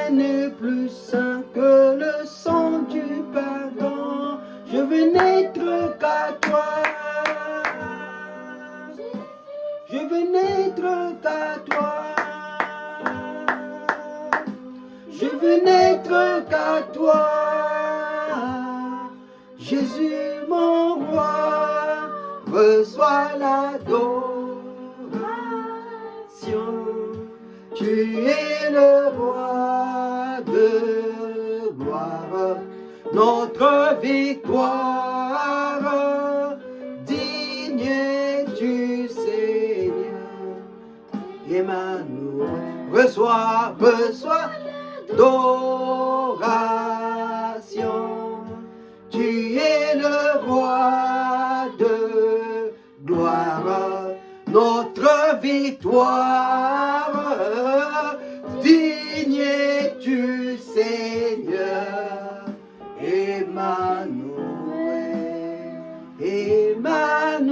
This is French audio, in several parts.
rien n'est plus saint que le sang du pardon. Je veux n'être qu'à toi. Je veux n'être qu'à toi. Je veux n'être qu'à toi. Jésus mon roi, reçois l'adoration. Tu es le roi de gloire, notre victoire. Digne es-tu, Seigneur. Emmanuel, reçois l'adoration. Tu es le roi de gloire, notre victoire. Digne es-tu, Seigneur. Emmanuel, Emmanuel,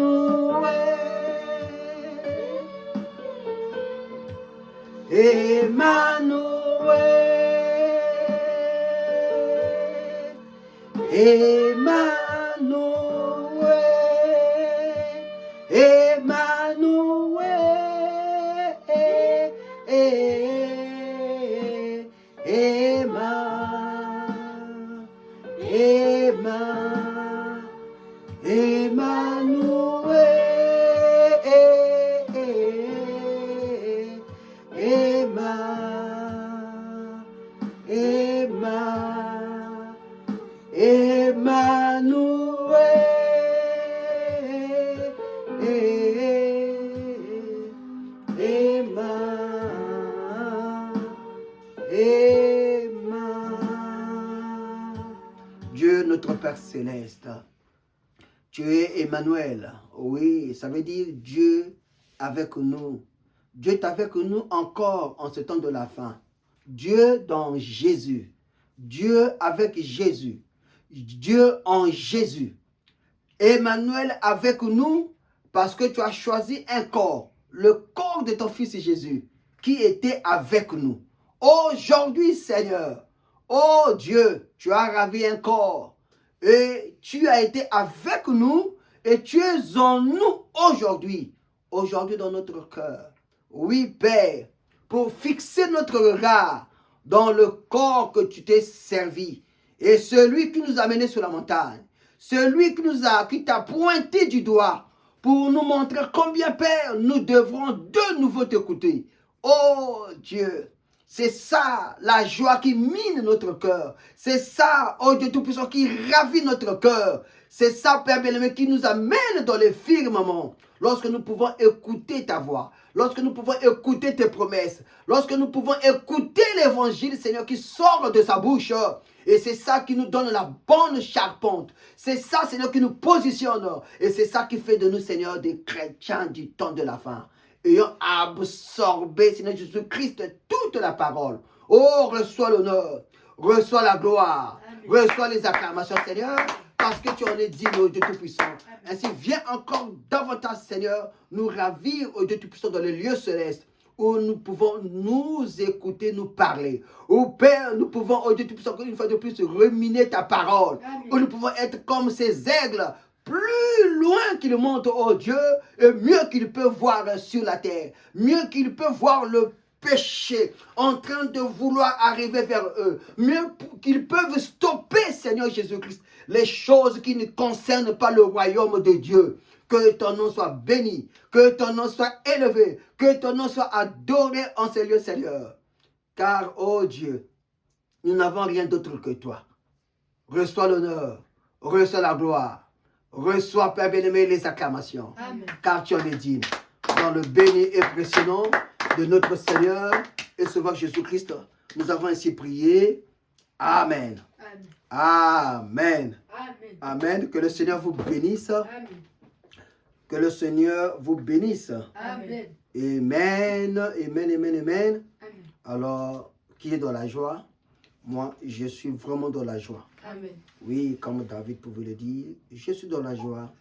Emmanuel, Emmanuel, Emmanuel, Dieu notre Père Céleste, tu es Emmanuel. Oui, ça veut dire Dieu avec nous. Dieu est avec nous encore en ce temps de la fin. Dieu dans Jésus. Dieu avec Jésus. Dieu en Jésus. Emmanuel avec nous parce que tu as choisi un corps, le corps de ton fils Jésus, qui était avec nous. Aujourd'hui, Seigneur, oh Dieu, tu as ravi un corps et tu as été avec nous et tu es en nous aujourd'hui, dans notre cœur. Oui, Père, pour fixer notre regard dans le corps que tu t'es servi et celui qui nous a menés sur la montagne, celui qui t'a pointé du doigt pour nous montrer combien, Père, nous devrons de nouveau t'écouter. Oh Dieu, c'est ça la joie qui mine notre cœur. C'est ça, oh Dieu Tout-Puissant, qui ravit notre cœur. C'est ça, Père bien-aimé, qui nous amène dans les firmaments. Lorsque nous pouvons écouter ta voix, lorsque nous pouvons écouter tes promesses, lorsque nous pouvons écouter l'évangile, Seigneur, qui sort de sa bouche. Et c'est ça qui nous donne la bonne charpente. C'est ça, Seigneur, qui nous positionne. Et c'est ça qui fait de nous, Seigneur, des chrétiens du temps de la fin. Ayant absorbé, Seigneur Jésus-Christ, toute la parole. Oh, reçois l'honneur, reçois la gloire, reçois les acclamations, Seigneur, parce que tu en es digne, au Dieu Tout-Puissant. Ainsi, viens encore davantage, Seigneur, nous ravir, au Dieu Tout-Puissant, dans les lieux célestes, où nous pouvons nous écouter, nous parler. Ô Père, nous pouvons, au Dieu Tout-Puissant, une fois de plus, ruminer ta parole. Où nous pouvons être comme ces aigles, plus loin qu'ils montent, oh Dieu, et mieux qu'ils peuvent voir sur la terre, mieux qu'ils peuvent voir le péché en train de vouloir arriver vers eux, mieux qu'ils peuvent stopper, Seigneur Jésus-Christ, les choses qui ne concernent pas le royaume de Dieu. Que ton nom soit béni, que ton nom soit élevé, que ton nom soit adoré en ces lieux, Seigneur. Car, oh Dieu, nous n'avons rien d'autre que toi. Reçois l'honneur, reçois la gloire. Reçois, Père bien-aimé, les acclamations. Amen. Car tu en es digne. Dans le béni et précieux nom de notre Seigneur et Sauveur Jésus-Christ, nous avons ainsi prié. Amen. Amen. Amen. Amen. Que le Seigneur vous bénisse. Amen. Que le Seigneur vous bénisse. Amen. Amen. Amen. Amen. Amen. Alors, qui est dans la joie? Moi, je suis vraiment dans la joie. Amen. Oui, comme David pouvait le dire, je suis dans la joie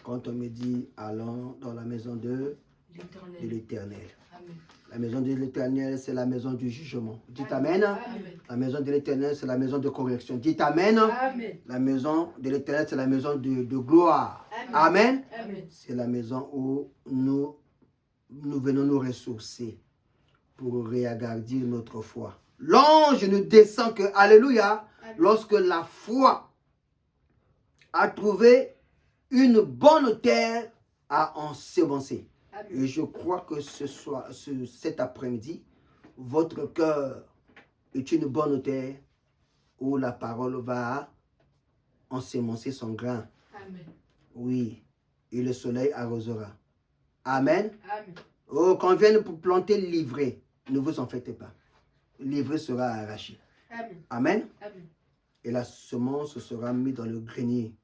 quand on me dit allons dans la maison de de l'Éternel. Amen. La maison de l'Éternel, c'est la maison du jugement. Dites Amen. Amen. La maison de l'Éternel, c'est la maison de correction. Dites Amen. Amen. La maison de l'Éternel, c'est la maison de gloire. Amen. Amen. C'est la maison où nous venons nous ressourcer pour réagrandir notre foi. L'ange ne descend que, alléluia, lorsque la foi a trouvé une bonne terre à ensemencer. Et je crois que cet après-midi, votre cœur est une bonne terre où la parole va ensemencer son grain. Amen. Oui, et le soleil arrosera. Amen. Amen. Oh, quand on vient pour planter l'ivraie, ne vous en faites pas. L'ivraie sera arrachée. Amen. Amen. Amen. Et la semence sera mise dans le grenier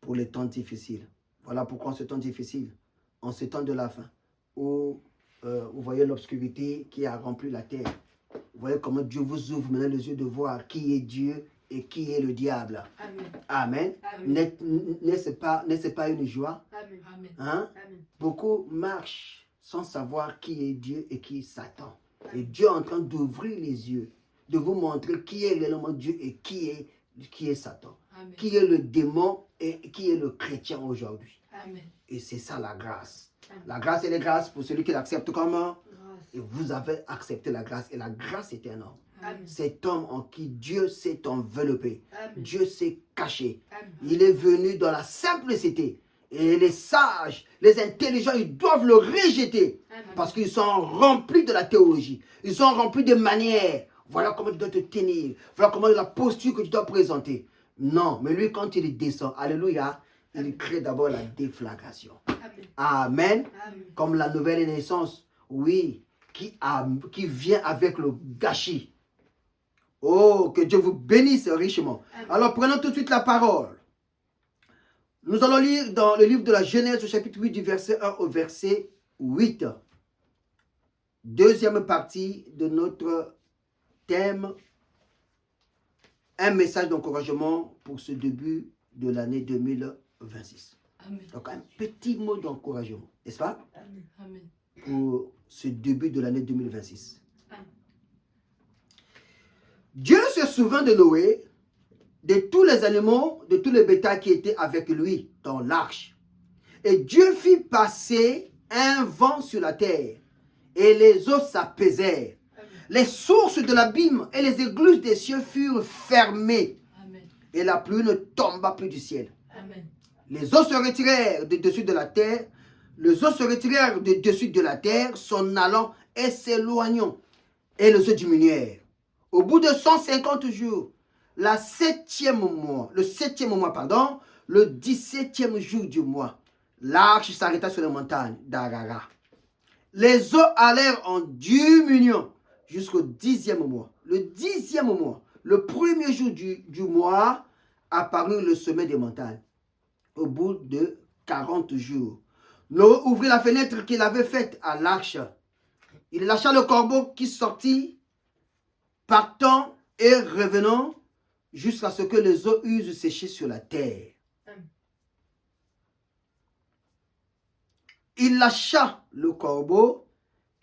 pour les temps difficiles. Voilà pourquoi en ce temps difficile, en ce temps de la fin, où vous voyez l'obscurité qui a rempli la terre. Vous voyez comment Dieu vous ouvre maintenant les yeux de voir qui est Dieu et qui est le diable. Amen. Amen. Amen. N'est-ce pas une joie? Amen. Amen. Hein? Amen. Beaucoup marchent sans savoir qui est Dieu et qui est Satan. Et Dieu est en train d'ouvrir les yeux, de vous montrer qui est réellement Dieu et qui est Satan. Amen. Qui est le démon et qui est le chrétien aujourd'hui. Amen. Et c'est ça la grâce. Amen. La grâce, elle est grâce pour celui qui l'accepte comme un. Grâce. Et vous avez accepté la grâce. Et la grâce est un homme. Amen. Cet homme en qui Dieu s'est enveloppé. Amen. Dieu s'est caché. Amen. Il est venu dans la simplicité. Et les sages, les intelligents, ils doivent le rejeter. Amen. Parce qu'ils sont remplis de la théologie. Ils sont remplis de manières. Voilà comment tu dois te tenir. Voilà comment la posture que tu dois présenter. Non, mais lui, quand il descend, alléluia, il crée d'abord la déflagration. Amen. Amen. Amen. Comme la nouvelle naissance, oui, qui vient avec le gâchis. Oh, que Dieu vous bénisse richement. Amen. Alors, prenons tout de suite la parole. Nous allons lire dans le livre de la Genèse, au chapitre 8, du verset 1 au verset 8. Deuxième partie de notre thème, un message d'encouragement pour ce début de l'année 2026. Amen. Donc, un petit mot d'encouragement, n'est-ce pas, Amen. Amen. pour ce début de l'année 2026. Amen. Dieu se souvint de Noé, de tous les animaux, de tous les bétails qui étaient avec lui dans l'arche. Et Dieu fit passer un vent sur la terre, et les eaux s'apaisèrent. Les sources de l'abîme et les écluses des cieux furent fermées, Amen. et la pluie ne tomba plus du ciel. Amen. Les eaux se retirèrent de dessus de la terre, les eaux se retirèrent de dessus de la terre, s'en allant et s'éloignant, et les eaux diminuèrent. Au bout de 150 jours, le 17e mois, le 17e jour du mois, l'arche s'arrêta sur les montagnes d'Arara. Les eaux allèrent en diminuant jusqu'au 10e mois. Le 10e mois, le premier jour du mois, apparut le sommet des montagnes. Au bout de 40 jours, Noé ouvrit la fenêtre qu'il avait faite à l'arche. Il lâcha le corbeau qui sortit, partant et revenant, jusqu'à ce que les eaux eussent séché sur la terre. Il lâcha le corbeau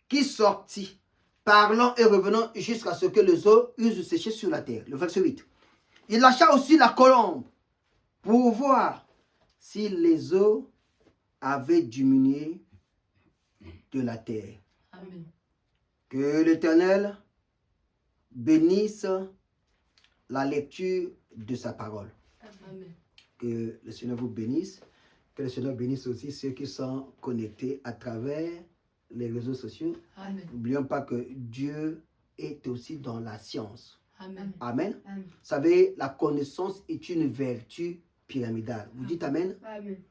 qui sortit, parlant et revenant jusqu'à ce que les eaux eussent séché sur la terre. Le verset 8. Il lâcha aussi la colombe pour voir si les eaux avaient diminué de la terre. Amen. Que l'Éternel bénisse la lecture de sa parole. Amen. Que le Seigneur vous bénisse. Que le Seigneur bénisse aussi ceux qui sont connectés à travers les réseaux sociaux. Amen. N'oublions pas que Dieu est aussi dans la science. Amen. Amen. Amen. Vous savez, la connaissance est une vertu pyramidale. Vous dites Amen? Amen.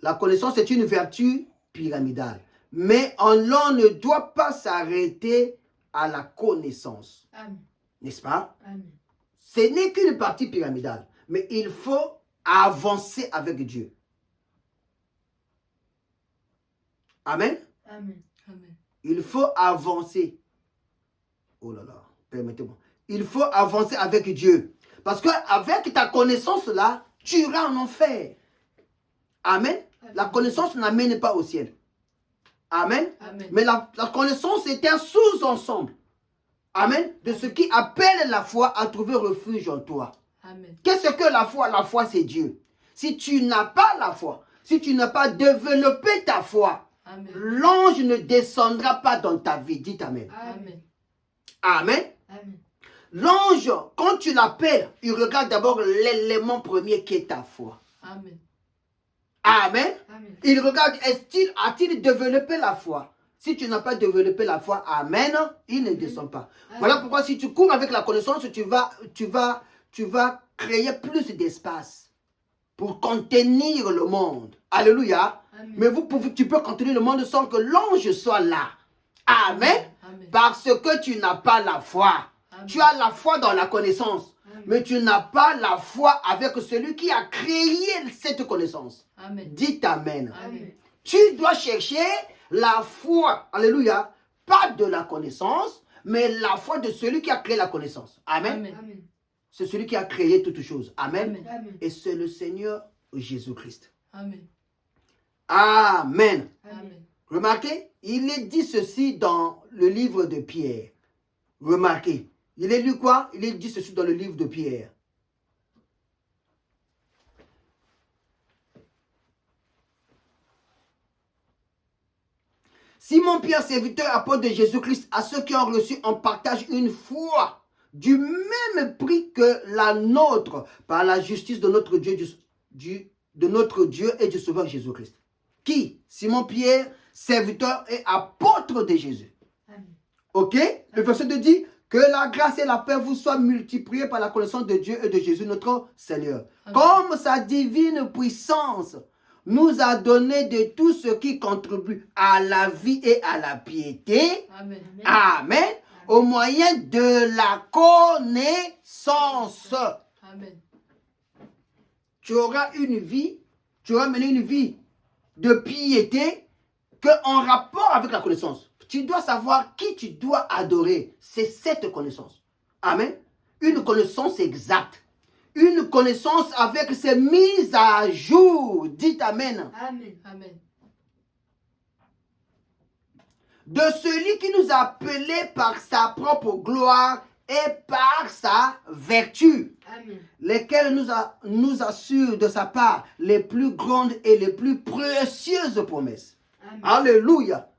La connaissance est une vertu pyramidale. Mais l'on ne doit pas s'arrêter à la connaissance. Amen. N'est-ce pas? Amen. Ce n'est qu'une partie pyramidale. Mais il faut avancer avec Dieu. Amen. Amen. Amen. Il faut avancer. Oh là là, permettez-moi. Il faut avancer avec Dieu. Parce qu'avec ta connaissance là, tu iras en enfer. Amen. La connaissance n'amène pas au ciel. Amen. Amen. Mais la connaissance est un sous-ensemble. Amen. De ce qui appelle la foi à trouver refuge en toi. Amen. Qu'est-ce que la foi? La foi, c'est Dieu. Si tu n'as pas la foi, si tu n'as pas développé ta foi, Amen. l'ange ne descendra pas dans ta vie. Dites Amen. Amen. Amen. Amen. L'ange, quand tu l'appelles, il regarde d'abord l'élément premier qui est ta foi. Amen. Amen. Amen. Il regarde, a-t-il développé la foi? Si tu n'as pas développé la foi, Amen, il ne descend pas. Amen. Voilà pourquoi si tu cours avec la connaissance, tu vas créer plus d'espace pour contenir le monde. Alléluia. Amen. Mais tu peux contenir le monde sans que l'ange soit là. Amen. Amen. Parce que tu n'as pas la foi. Amen. Tu as la foi dans la connaissance. Amen. Mais tu n'as pas la foi avec celui qui a créé cette connaissance. Amen. Dites Amen. Amen. Tu dois chercher la foi, alléluia, pas de la connaissance, mais la foi de celui qui a créé la connaissance. Amen. Amen. Amen. C'est celui qui a créé toutes choses. Amen. Amen. Amen. Et c'est le Seigneur Jésus-Christ. Amen. Amen. Amen. Remarquez, il est dit ceci dans le livre de Pierre. Remarquez, il est lu quoi? Il est dit ceci dans le livre de Pierre. Simon Pierre, serviteur, apôtre de Jésus-Christ, à ceux qui ont reçu en partage une foi du même prix que la nôtre par la justice de notre Dieu, de notre Dieu et du Sauveur Jésus-Christ. Qui? Simon Pierre, serviteur et apôtre de Jésus. Amen. Ok? Le verset 2 dit que la grâce et la paix vous soient multipliées par la connaissance de Dieu et de Jésus notre Seigneur. Amen. Comme sa divine puissance nous a donné de tout ce qui contribue à la vie et à la piété. Amen. Amen. Au moyen de la connaissance. Amen. Tu auras une vie, tu auras mené une vie de piété en rapport avec la connaissance. Tu dois savoir qui tu dois adorer. C'est cette connaissance. Amen. Une connaissance exacte. Une connaissance avec ses mises à jour. Dites Amen. Amen. Amen. De celui qui nous a appelés par sa propre gloire et par sa vertu, Amen. lesquels nous assurent de sa part les plus grandes et les plus précieuses promesses. Amen. Alléluia.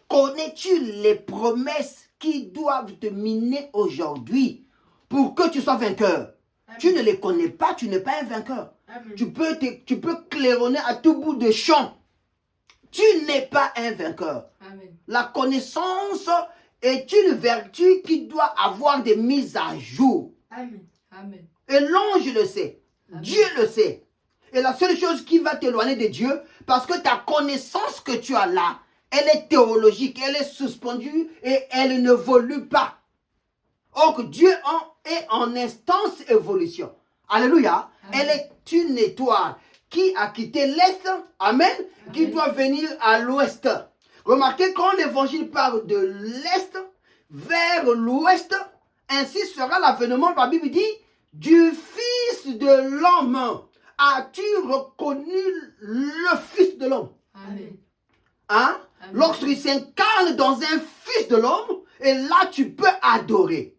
Connais-tu les promesses qui doivent te miner aujourd'hui pour que tu sois vainqueur? Amen. Tu ne les connais pas, tu n'es pas un vainqueur. Amen. Tu peux claironner à tout bout de champ. Tu n'es pas un vainqueur. Amen. La connaissance est une vertu qui doit avoir des mises à jour. Amen. Amen. Et l'ange le sait. Amen. Dieu le sait. Et la seule chose qui va t'éloigner de Dieu, parce que ta connaissance que tu as là, elle est théologique, elle est suspendue et elle ne évolue pas. Or, Dieu est en instance évolution. Alléluia. Amen. Elle est une étoile qui a quitté l'Est, amen, qui Amen. doit venir à l'Ouest. Remarquez, quand l'évangile parle de l'Est vers l'Ouest, ainsi sera l'avènement, la Bible dit, du Fils de l'homme. As-tu reconnu le Fils de l'homme? Amen. Hein? Amen. Lorsqu'il s'incarne dans un Fils de l'homme, et là tu peux adorer.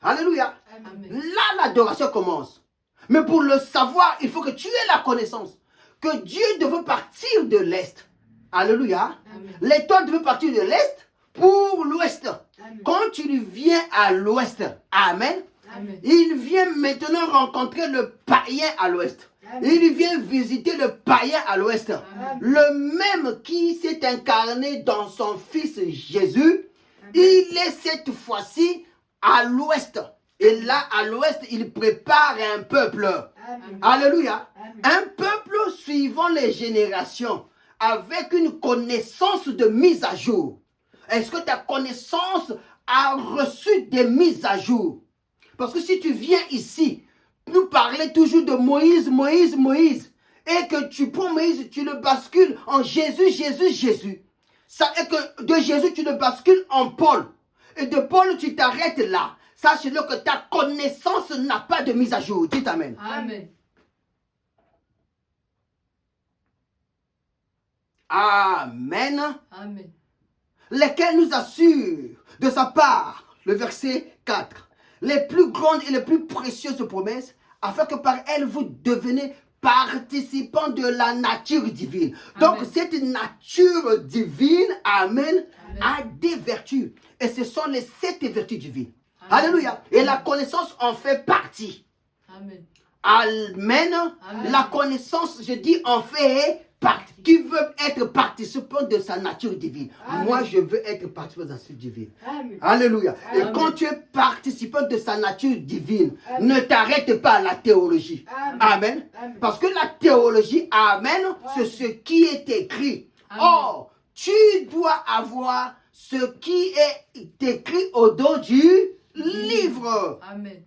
Alléluia. Amen. Là l'adoration commence. Mais pour le savoir, il faut que tu aies la connaissance que Dieu devait partir de l'Est. Alléluia. Amen. L'étoile devait partir de l'Est pour l'Ouest. Amen. Quand tu viens à l'Ouest, amen, Amen. il vient maintenant rencontrer le païen à l'Ouest. Amen. Il vient visiter le païen à l'Ouest. Amen. Le même qui s'est incarné dans son Fils Jésus, Amen. il est cette fois-ci à l'Ouest. Et là, à l'Ouest, il prépare un peuple. Amen. Alléluia. Amen. Un peuple suivant les générations, avec une connaissance de mise à jour. Est-ce que ta connaissance a reçu des mises à jour? Parce que si tu viens ici, nous parler toujours de Moïse, Moïse, Moïse, et que tu prends Moïse, tu le bascules en Jésus, Jésus, Jésus. Ça est que de Jésus, tu le bascules en Paul. Et de Paul, tu t'arrêtes là. Sache-le que ta connaissance n'a pas de mise à jour. Dites Amen. Amen. Amen. Amen. Lesquels nous assurent de sa part, le verset 4, les plus grandes et les plus précieuses promesses, afin que par elles vous devenez participants de la nature divine. Donc Amen. cette nature divine, amen, Amen. a des vertus. Et ce sont les 7 vertus divines. Amen. Alléluia. Et la connaissance en fait partie. Amen. Amen. Amen. La connaissance, je dis, en fait partie. Qui veut être participant de sa nature divine? Amen. Moi, je veux être participant de sa nature divine. Amen. Alléluia. Et Amen. quand tu es participant de sa nature divine, Amen. ne t'arrête pas à la théologie. Amen. Amen. Amen. Parce que la théologie, amen, c'est Amen. ce qui est écrit. Amen. Or, tu dois avoir ce qui est écrit au dos du livre. Amen.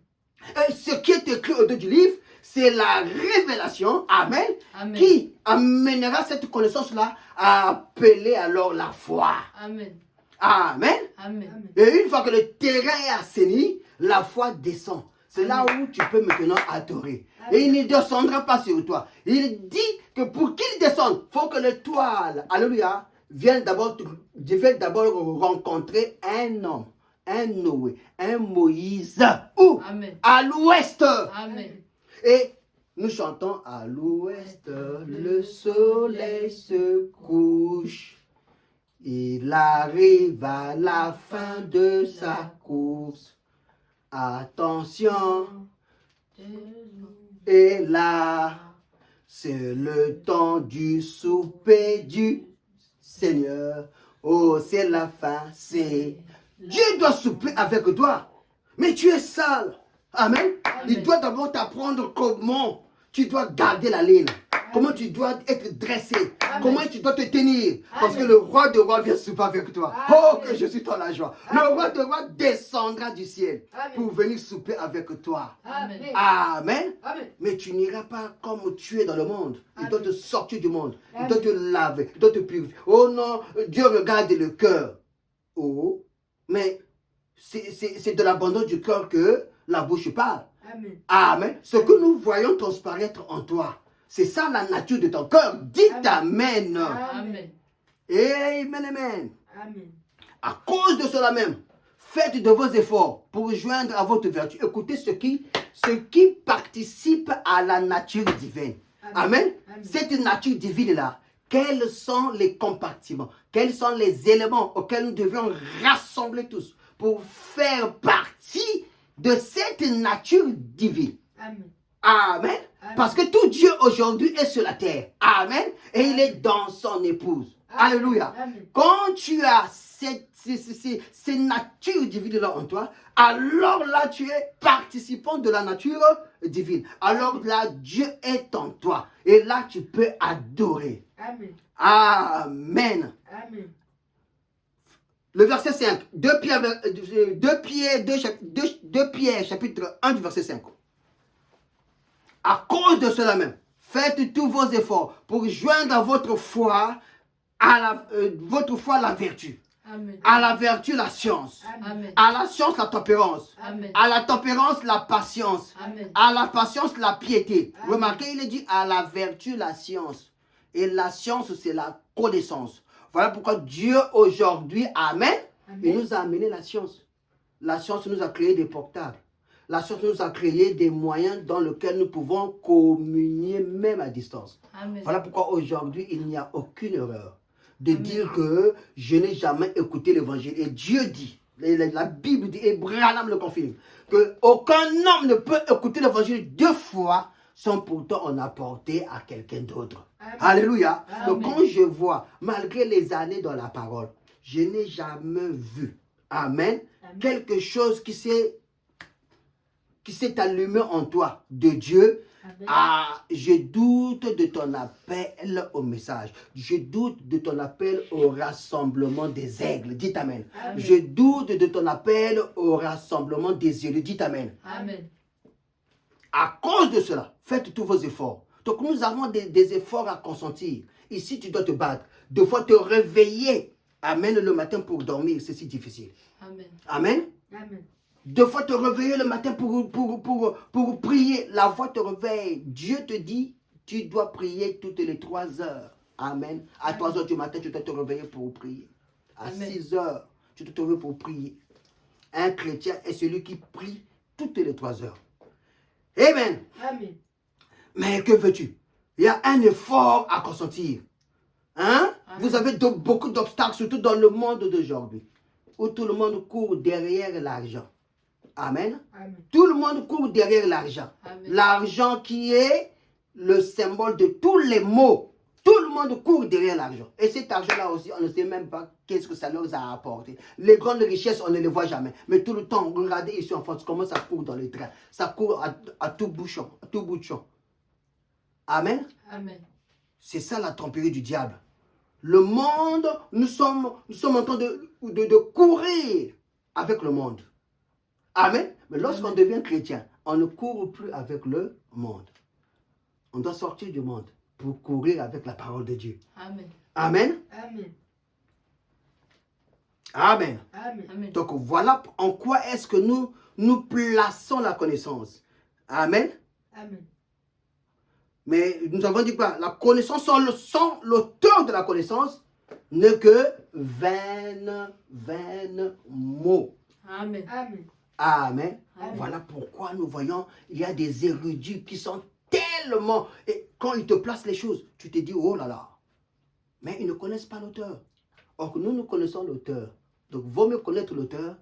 Et ce qui est écrit au dos du livre, c'est la révélation, amen, Amen. qui amènera cette connaissance-là à appeler alors la foi. Amen. Amen. Amen. Amen. Et une fois que le terrain est assaini, la foi descend. C'est là Amen. où tu peux maintenant adorer. Amen. Et il ne descendra pas sur toi. Il dit que pour qu'il descende, il faut que l'étoile, alléluia, vienne d'abord rencontrer un homme, un Noé, un Moïse. Où? Amen. À l'ouest. Amen. Et nous chantons à l'ouest, le soleil se couche. Il arrive à la fin de sa course. Attention, et là, c'est le temps du souper du Seigneur. Oh, c'est la fin, c'est... Dieu doit souper avec toi, mais tu es sale. Amen. Il doit d'abord t'apprendre comment tu dois garder la ligne. Comment tu dois être dressé. Amen. Comment tu dois te tenir. Parce que Amen. le roi de rois vient souper avec toi. Amen. Oh, que je suis dans la joie. Le Amen. roi de rois descendra du ciel Amen. pour venir souper avec toi. Amen. Amen. Amen. Mais tu n'iras pas comme tu es dans le monde. Il doit Amen. te sortir du monde. Il Amen. doit te laver. Il doit te purifier. Oh non, Dieu regarde le cœur. Oh, mais c'est de l'abandon du cœur que la bouche parle. Amen. Amen. Ce que nous voyons transparaître en toi, c'est ça la nature de ton cœur. Dites Amen. Amen. Amen, amen. Amen. À cause de cela même, faites de vos efforts pour joindre à votre vertu. Écoutez ce qui participe à la nature divine. Amen. Amen. Cette nature divine-là, quels sont les compartiments, quels sont les éléments auxquels nous devions rassembler tous pour faire partie de cette nature divine. Amen. Amen. Amen. Parce que tout Dieu aujourd'hui est sur la terre. Amen. Et il est dans son épouse. Amen. Alléluia. Amen. Quand tu as cette nature divine-là en toi, alors là, tu es participant de la nature divine. Alors là, Dieu est en toi. Et là, tu peux adorer. Amen. Amen. Amen. Le verset 5. 2 Pierre, chapitre 1 du verset 5. À cause de cela même, faites tous vos efforts pour joindre à votre foi la vertu. Amen. À la vertu, la science. Amen. À la science, la tempérance. Amen. À la tempérance, la patience. Amen. À la patience, la piété. Amen. Remarquez, il est dit à la vertu, la science. Et la science, c'est la connaissance. Voilà pourquoi Dieu aujourd'hui, amen, Amen. il nous a amené la science. La science nous a créé des portables. La science nous a créé des moyens dans lesquels nous pouvons communier même à distance. Amen. Voilà pourquoi aujourd'hui, il n'y a aucune erreur de Amen. dire que je n'ai jamais écouté l'évangile. Et Dieu dit, la Bible dit, et Branham le confirme, qu'aucun homme ne peut écouter l'évangile 2 fois sans pourtant en apporter à quelqu'un d'autre. Amen. Alléluia. Amen. Donc quand je vois, malgré les années dans la parole, je n'ai jamais vu, amen, Amen. quelque chose qui s'est allumé en toi de Dieu. Amen. Ah, je doute de ton appel au message. Je doute de ton appel au rassemblement des aigles. Dites Amen. Amen. Je doute de ton appel au rassemblement des élus. Dites Amen. Amen. À cause de cela, faites tous vos efforts. Donc nous avons des efforts à consentir. Ici, tu dois te battre. 2 fois te réveiller. Amen, le matin pour dormir, c'est si difficile. Amen. Amen. Amen. 2 fois te réveiller le matin pour prier. La voix te réveille. Dieu te dit, tu dois prier toutes les 3 heures. Amen. À 3 heures du matin, tu dois te réveiller pour prier. À Amen. 6 heures, tu dois te réveiller pour prier. Un chrétien est celui qui prie toutes les 3 heures. Amen. Amen. Mais que veux-tu? Il y a un effort à consentir. Hein? Amen. Vous avez beaucoup d'obstacles, surtout dans le monde d'aujourd'hui, où tout le monde court derrière l'argent. Amen. Amen. Tout le monde court derrière l'argent. Amen. L'argent qui est le symbole de tous les maux. Tout le monde court derrière l'argent. Et cet argent-là aussi, on ne sait même pas qu'est-ce que ça leur a apporté. Les grandes richesses, on ne les voit jamais. Mais tout le temps, regardez ici en France, comment ça court dans les trains. Ça court à tout bouchon, à tout bout de champ. Amen. Amen. C'est ça la tromperie du diable. Le monde, nous sommes en train de courir avec le monde. Amen. Mais lorsqu'on devient chrétien, on ne court plus avec le monde. On doit sortir du monde pour courir avec la parole de Dieu. Amen. Amen. Amen. Amen. Amen. Amen. Donc voilà en quoi est-ce que nous plaçons la connaissance. Amen. Amen. Mais nous avons dit quoi? La connaissance sans l'auteur de la connaissance n'est que vaine mots. Amen. Amen. Amen. Amen. Voilà pourquoi nous voyons, il y a des érudits qui sont tellement... Et quand ils te placent les choses, tu te dis, oh là là. Mais ils ne connaissent pas l'auteur. Or que nous connaissons l'auteur. Donc, vaut mieux connaître l'auteur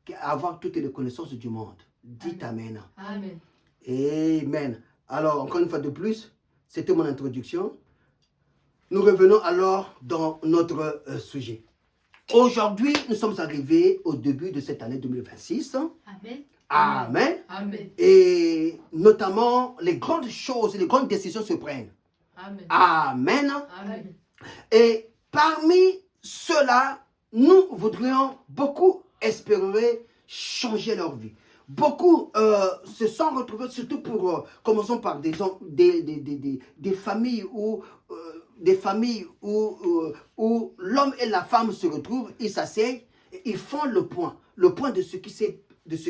qu'avoir toutes les connaissances du monde. Dites Amen. Amen. Amen. Alors, encore une fois de plus, c'était mon introduction. Nous revenons alors dans notre sujet. Aujourd'hui, nous sommes arrivés au début de cette année 2026. Amen. Amen. Amen. Et notamment, les grandes choses, les grandes décisions se prennent. Amen. Amen. Amen. Et parmi ceux-là, nous voudrions beaucoup espérer changer leur vie. Beaucoup se sont retrouvés, surtout pour, commençons par des familles où l'homme et la femme se retrouvent, ils s'asseyent, ils font le point de ce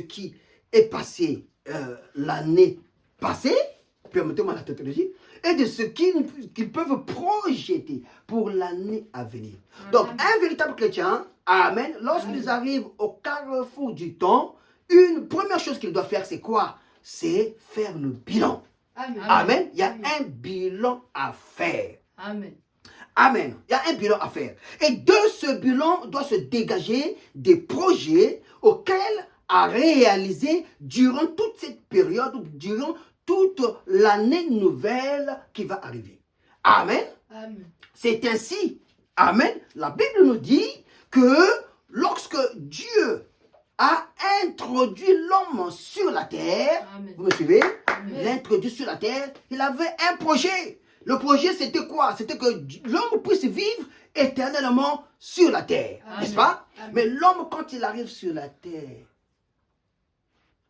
qui est passé l'année passée, permettez-moi la tautologie, et de ce qu'ils peuvent projeter pour l'année à venir. Donc, un véritable chrétien, amen, lorsqu'ils arrivent au carrefour du temps, une première chose qu'il doit faire, c'est quoi? C'est faire le bilan. Amen. Amen. Il y a un bilan à faire. Amen. Amen. Il y a un bilan à faire. Et de ce bilan doit se dégager des projets auxquels à réaliser durant toute cette période, durant toute l'année nouvelle qui va arriver. Amen. Amen. C'est ainsi. Amen. La Bible nous dit que lorsque Dieu a introduit l'homme sur la terre, Amen. vous me suivez? Amen. Il l'a introduit sur la terre, il avait un projet. Le projet, c'était quoi? C'était que l'homme puisse vivre éternellement sur la terre, Amen. n'est-ce pas? Amen. Mais l'homme, quand il arrive sur la terre,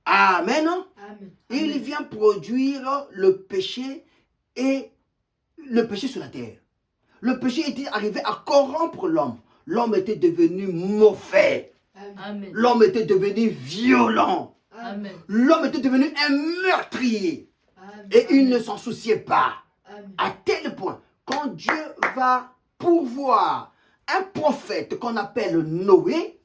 Amen, Amen. il vient produire le péché sur la terre. Le péché était arrivé à corrompre l'homme. L'homme était devenu mauvais. Amen. L'homme était devenu violent. Amen. L'homme était devenu un meurtrier. Amen. Et il ne s'en souciait pas. Amen. À tel point, quand Dieu va pourvoir un prophète qu'on appelle Noé,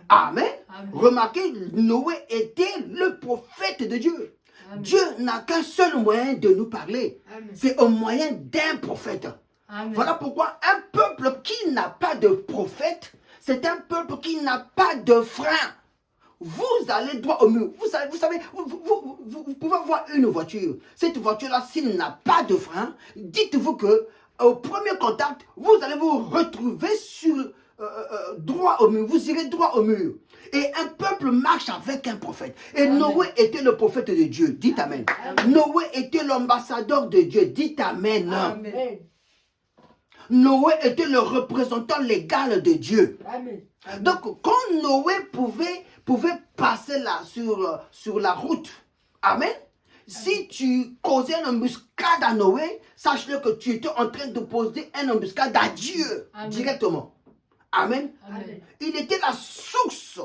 Amen, Amen. remarquez, Noé était le prophète de Dieu. Amen. Dieu n'a qu'un seul moyen de nous parler. Amen. C'est au moyen d'un prophète. Amen. Voilà pourquoi un peuple qui n'a pas de prophète, c'est un peuple qui n'a pas de frein. Vous allez droit au mur. Vous savez, vous pouvez voir une voiture. Cette voiture-là, s'il n'a pas de frein, dites-vous que au premier contact, vous allez vous retrouver sur droit au mur. Vous irez droit au mur. Et un peuple marche avec un prophète. Et Amen. Noé était le prophète de Dieu. Dites Amen. Amen. Noé était l'ambassadeur de Dieu. Dites Amen. Amen. Noé était le représentant légal de Dieu. Amen. Amen. Donc, quand Noé pouvait passer là sur la route, Amen, si tu causais une embuscade à Noé, sache-le que tu étais en train de poser une embuscade à Dieu. Amen. Directement. Amen. Amen. Il était la source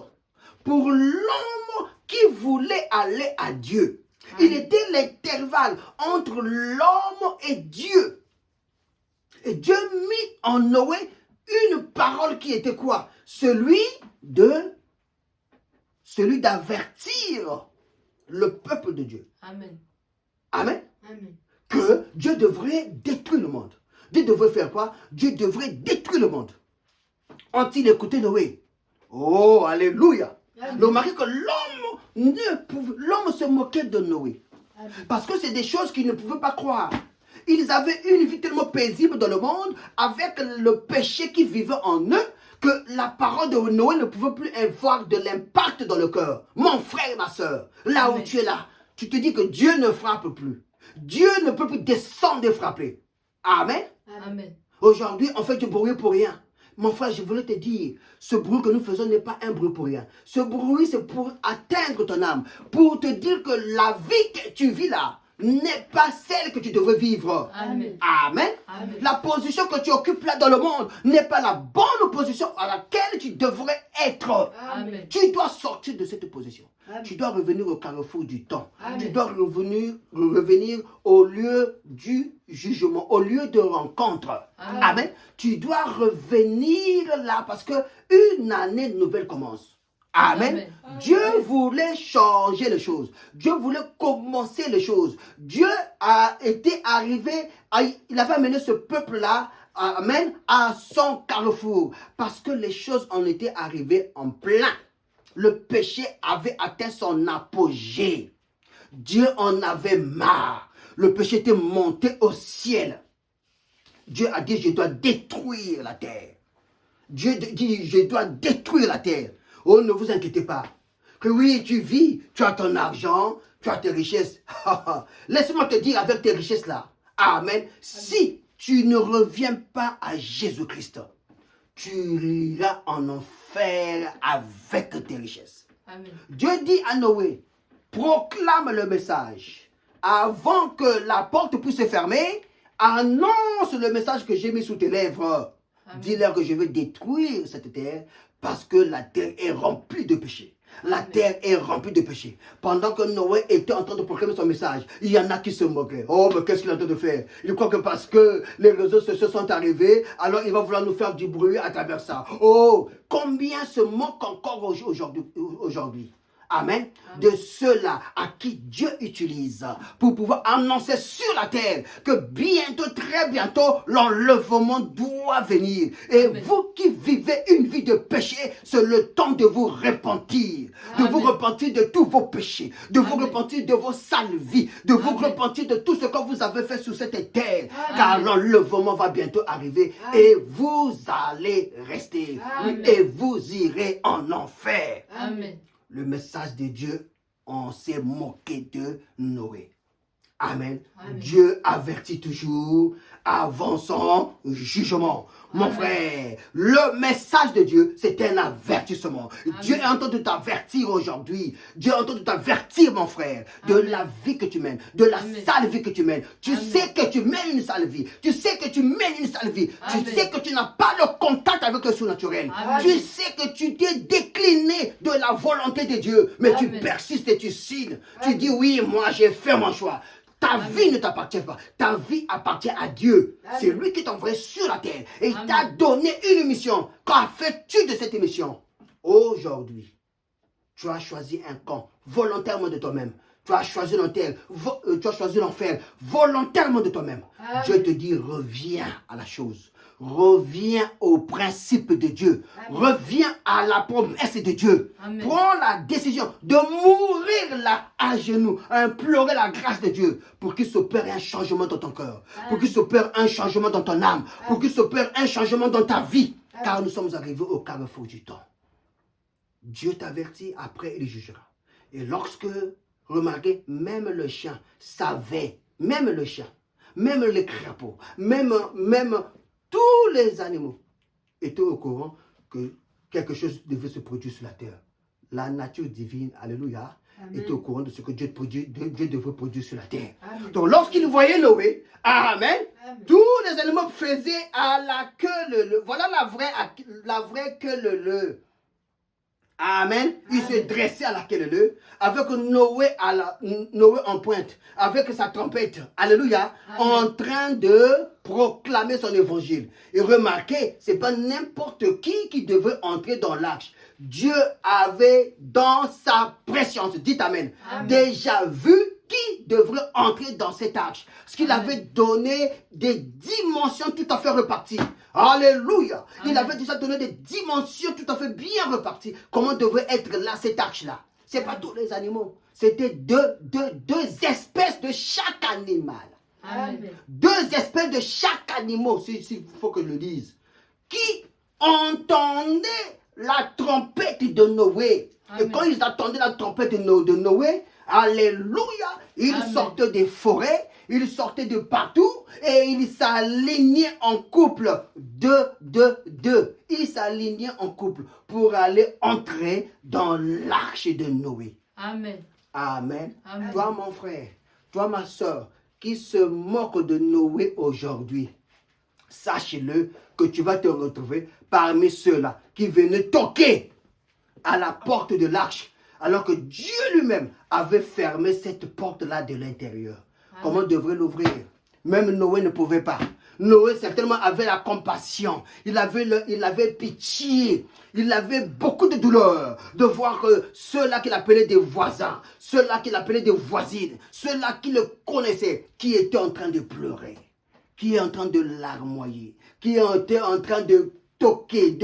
pour l'homme qui voulait aller à Dieu. Il était l'intervalle entre l'homme et Dieu. Et Dieu mit en Noé une parole qui était quoi? Celui d'avertir le peuple de Dieu. Amen. Amen. Amen. Que Dieu devrait détruire le monde. Dieu devrait faire quoi? Dieu devrait détruire le monde. Ont-ils écouté Noé? Oh, alléluia. Le mari que l'homme se moquait de Noé. Amen. Parce que c'est des choses qu'ils ne pouvaient pas croire. Ils avaient une vie tellement paisible dans le monde, avec le péché qui vivait en eux, que la parole de Noé ne pouvait plus avoir de l'impact dans le cœur. Mon frère et ma soeur, là où tu es là, tu te dis que Dieu ne frappe plus. Dieu ne peut plus descendre et frapper. Amen. Amen. Aujourd'hui, on fait du bruit pour rien. Mon frère, je voulais te dire, ce bruit que nous faisons n'est pas un bruit pour rien. Ce bruit, c'est pour atteindre ton âme, pour te dire que la vie que tu vis là n'est pas celle que tu devrais vivre. Amen. Amen. Amen. La position que tu occupes là dans le monde n'est pas la bonne position à laquelle tu devrais être. Amen. Tu dois sortir de cette position. Amen. Tu dois revenir au carrefour du temps. Amen. Tu dois revenir au lieu du jugement, au lieu de rencontre. Amen. Amen. Tu dois revenir là parce que une année nouvelle commence. Amen. Amen. Dieu voulait changer les choses. Dieu voulait commencer les choses. Dieu a été arrivé, il avait amené ce peuple-là, amen, à son carrefour. Parce que les choses en étaient arrivées en plein. Le péché avait atteint son apogée. Dieu en avait marre. Le péché était monté au ciel. Dieu a dit, je dois détruire la terre. Dieu dit, je dois détruire la terre. Oh, ne vous inquiétez pas. Que oui, tu vis, tu as ton argent, tu as tes richesses. Laisse-moi te dire avec tes richesses là. Amen. Si tu ne reviens pas à Jésus-Christ, tu iras en enfer avec tes richesses. Amen. Dieu dit à Noé, proclame le message. Avant que la porte puisse se fermer, annonce le message que j'ai mis sous tes lèvres. Dis-leur que je vais détruire cette terre parce que la terre est remplie de péchés. La terre est remplie de péchés. Pendant que Noé était en train de proclamer son message, il y en a qui se moquaient. Oh, mais qu'est-ce qu'il est en train de faire? Il croit que parce que les réseaux sociaux sont arrivés, alors il va vouloir nous faire du bruit à travers ça. Oh, combien se moquent encore aujourd'hui? Amen. De ceux-là à qui Dieu utilise pour pouvoir annoncer sur la terre que bientôt, très bientôt, l'enlèvement doit venir. Et Amen. Vous qui vivez une vie de péché, c'est le temps de vous repentir. Amen. De vous repentir de tous vos péchés, de Amen. Vous repentir de vos sales vies, de Amen. Vous repentir de tout ce que vous avez fait sur cette terre. Amen. Car l'enlèvement va bientôt arriver Amen. Et vous allez rester. Amen. Et vous irez en enfer. Amen. Le message de Dieu, on s'est moqué de Noé. Amen. Amen. Dieu avertit toujours avant son jugement. Mon Amen. Frère, le message de Dieu, c'est un avertissement. Amen. Dieu est en train de t'avertir aujourd'hui. Dieu est en train de t'avertir, mon frère, de Amen. La vie que tu mènes, de la Amen. Sale vie que tu mènes. Tu Amen. Sais que tu mènes une sale vie. Tu sais que tu mènes une sale vie. Amen. Tu sais que tu n'as pas le contact avec le surnaturel. Amen. Tu sais que tu t'es décliné de la volonté de Dieu. Mais Amen. Tu persistes et tu signes. Amen. Tu dis oui, moi j'ai fait mon choix. Ta Amen. Vie ne t'appartient pas. Ta vie appartient à Dieu. C'est lui qui t'a envoyé sur la terre. Et il t'a donné une mission. Qu'en fais-tu de cette mission? Aujourd'hui, tu as choisi un camp volontairement de toi-même. Tu as choisi l'enfer volontairement de toi-même. Dieu te dit, reviens à la chose. Reviens au principe de Dieu. Amen. Reviens à la promesse de Dieu. Amen. Prends la décision de mourir là à genoux, à implorer la grâce de Dieu pour qu'il s'opère un changement dans ton cœur, pour qu'il s'opère un changement dans ton âme, pour qu'il s'opère un changement dans ta vie. Car nous sommes arrivés au carrefour du temps. Dieu t'avertit, après il jugera. Et lorsque, remarquez, même le chien savait, même le chien, même les crapauds, même tous les animaux étaient au courant que quelque chose devait se produire sur la terre. La nature divine, alléluia, Amen. Était au courant de ce que Dieu devait produire sur la terre. Amen. Donc lorsqu'il voyait Noé, Amen, Amen. Tous les animaux faisaient à la queue voilà la vraie queue Amen. Il se dressait à la queue de l'œuf, avec Noé en pointe, avec sa trompette. Alléluia. En train de proclamer son évangile. Et remarquez, ce n'est pas n'importe qui devait entrer dans l'arche. Dieu avait dans sa préscience, dites Amen, déjà vu qui devrait entrer dans cette arche. Parce qu'il avait donné des dimensions tout à fait reparties. Alléluia. Il avait déjà donné des dimensions tout à fait bien reparties. Comment devait être là cette arche-là? Ce n'est pas tous les animaux. C'était deux espèces de chaque animal. Amen. Deux espèces de chaque animal, s'il faut que je le dise, qui entendaient la trompette de Noé. Amen. Et quand ils attendaient la trompette de Noé, alléluia, ils sortaient des forêts, ils sortaient de partout et ils s'alignaient en couple. Deux. Ils s'alignaient en couple pour aller entrer dans l'arche de Noé. Amen. Amen. Amen. Toi, mon frère, toi, ma soeur, qui se moque de Noé aujourd'hui, sache-le que tu vas te retrouver parmi ceux-là qui venaient toquer à la porte de l'arche, alors que Dieu lui-même avait fermé cette porte-là de l'intérieur. Comment devrait l'ouvrir? Même Noé ne pouvait pas. Noé certainement avait la compassion, il avait pitié, il avait beaucoup de douleur de voir que ceux-là qu'il appelait des voisins, ceux-là qu'il appelait des voisines, ceux-là qui le connaissaient, qui étaient en train de pleurer, qui est en train de larmoyer, qui était en train de toquer.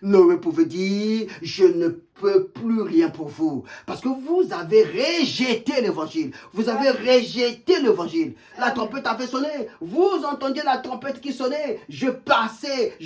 Noé pouvait dire, je ne peux plus rien pour vous. Parce que vous avez rejeté l'évangile. Vous avez rejeté l'évangile. La trompette avait sonné. Vous entendiez la trompette qui sonnait. Je passais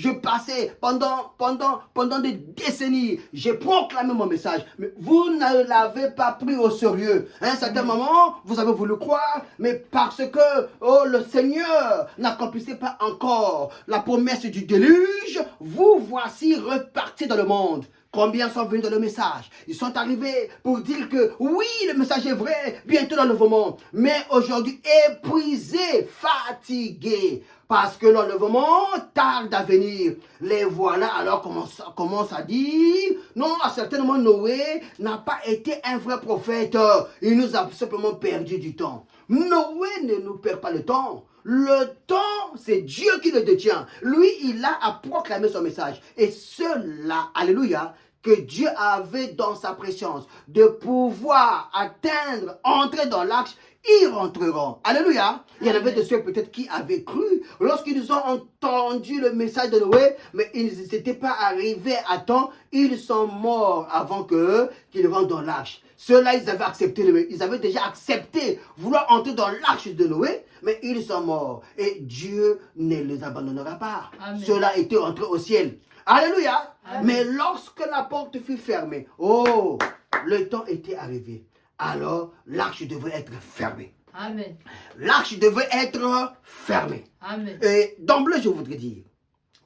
pendant des décennies. J'ai proclamé mon message. Mais vous ne l'avez pas pris au sérieux. À un certain moment, vous avez voulu croire, mais parce que le Seigneur n'accomplissait pas encore la promesse du déluge, vous voici repartis dans le monde. Combien sont venus dans le message? Ils sont arrivés pour dire que oui, le message est vrai, bientôt dans le nouveau monde. Mais aujourd'hui, épuisés, fatigués, parce que l'enlèvement tarde à venir. Les voilà alors commence à dire, non, certainement Noé n'a pas été un vrai prophète. Il nous a simplement perdu du temps. Noé ne nous perd pas le temps. Le temps, c'est Dieu qui le détient. Lui, il a à proclamer son message. Et ceux-là, alléluia, que Dieu avait dans sa préscience, de pouvoir atteindre, entrer dans l'arche, ils rentreront. Alléluia. Il y en avait de ceux peut-être qui avaient cru lorsqu'ils ont entendu le message de Noé, mais ils n'étaient pas arrivés à temps. Ils sont morts avant qu'ils rentrent dans l'arche. Ceux-là, ils avaient déjà accepté vouloir entrer dans l'arche de Noé, mais ils sont morts. Et Dieu ne les abandonnera pas. Ceux-là étaient entrés au ciel. Alléluia. Amen. Mais lorsque la porte fut fermée, le temps était arrivé. Alors, l'arche devait être fermée. Amen. L'arche devait être fermée. Amen. Et d'emblée, je voudrais dire,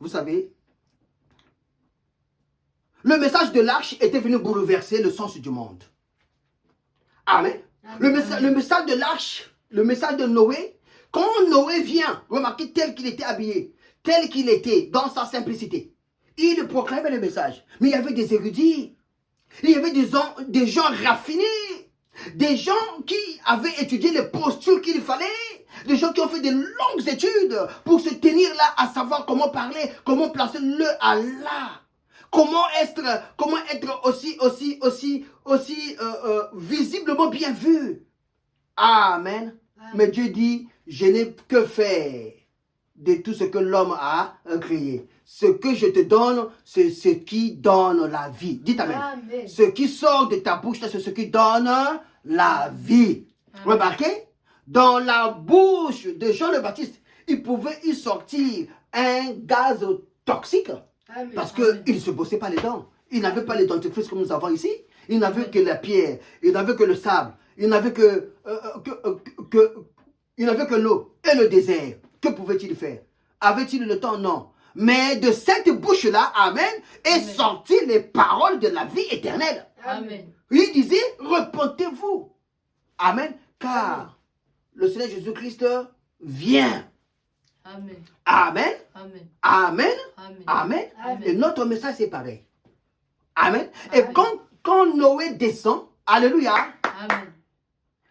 vous savez, le message de l'arche était venu bouleverser le sens du monde. Amen. Le message de l'arche, le message de Noé, quand Noé vient, remarquez tel qu'il était habillé, tel qu'il était, dans sa simplicité, il proclamait le message. Mais il y avait des érudits, il y avait des gens raffinés, des gens qui avaient étudié les postures qu'il fallait, des gens qui ont fait de longues études pour se tenir là, à savoir comment parler, comment placer le Allah. Comment être aussi visiblement bien vu. Amen. Mais Dieu dit, je n'ai que faire de tout ce que l'homme a créé. Ce que je te donne, c'est ce qui donne la vie. Dites Amen. Amen. Ce qui sort de ta bouche, c'est ce qui donne la vie. Amen. Remarquez, dans la bouche de Jean le Baptiste, il pouvait y sortir un gaz toxique. Amen. Parce qu'il ne se bossait pas les dents. Il n'avait pas les dentifrices comme nous avons ici. Il n'avait que la pierre. Il n'avait que le sable. Il n'avait que l'eau et le désert. Que pouvait-il faire? Avait-il le temps? Non. Mais de cette bouche-là, amen, est sorti les paroles de la vie éternelle. Amen. Il disait, repentez-vous. Amen. Car le Seigneur Jésus-Christ vient. Amen. Amen. Amen. Amen. Amen. Amen. Amen. Et notre message, c'est pareil. Amen. Et quand Noé descend, alléluia, Amen.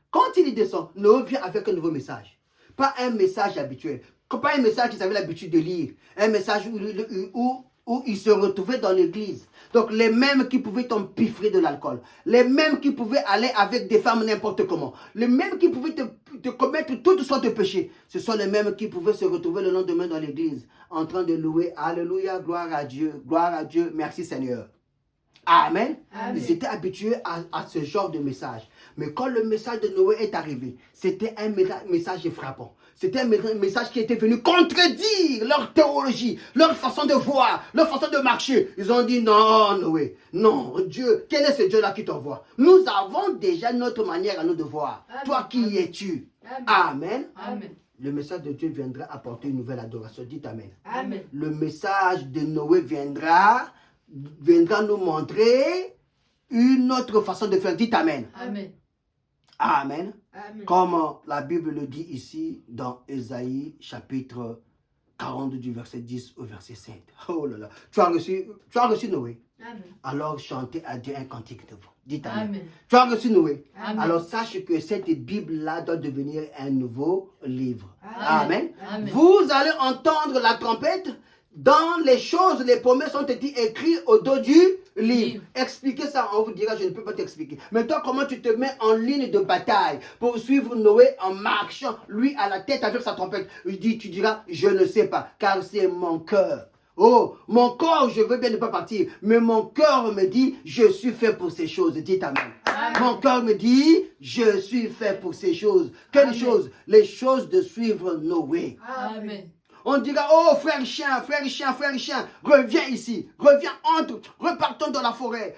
quand il descend, Noé vient avec un nouveau message. Pas un message habituel. Pas un message qu'ils avaient l'habitude de lire. Un message où ils se retrouvaient dans l'église. Donc les mêmes qui pouvaient t'empiffrer de l'alcool. Les mêmes qui pouvaient aller avec des femmes n'importe comment. Les mêmes qui pouvaient te commettre toutes sortes de péchés. Ce sont les mêmes qui pouvaient se retrouver le lendemain dans l'église. En train de louer. Alléluia, gloire à Dieu, merci Seigneur. Amen. Amen. Ils étaient habitués à ce genre de message. Mais quand le message de Noé est arrivé, c'était un message frappant. C'était un message qui était venu contredire leur théologie, leur façon de voir, leur façon de marcher. Ils ont dit non, Noé, non, Dieu, quel est ce Dieu-là qui t'envoie? Nous avons déjà notre manière à nous de voir. Amen. Toi, qui es-tu? Amen. Amen. Le message de Dieu viendra apporter une nouvelle adoration. Dites Amen. Amen. Le message de Noé viendra nous montrer une autre façon de faire. Dites Amen. Amen. Amen. Amen. Comme la Bible le dit ici dans Ésaïe chapitre 42 du verset 10 au verset 7. Oh là là. Tu as reçu Noé. Amen. Alors chantez à Dieu un cantique nouveau. Dites Amen. Amen. Tu as reçu Noé. Amen. Alors sache que cette Bible-là doit devenir un nouveau livre. Amen. Amen. Vous allez entendre la trompette. Dans les choses, les promesses ont été écrites au dos du livre. Expliquez ça, on vous dira, je ne peux pas t'expliquer. Mais toi, comment tu te mets en ligne de bataille pour suivre Noé en marchant, lui à la tête avec sa trompette? Tu diras, je ne sais pas, car c'est mon cœur. Oh, mon corps, je veux bien ne pas partir, mais mon cœur me dit, je suis fait pour ces choses. Dites Amen. Amen. Mon cœur me dit, je suis fait pour ces choses. Quelles choses? Les choses de suivre Noé. Amen. On dira, oh frère chien, reviens ici, repartons dans la forêt,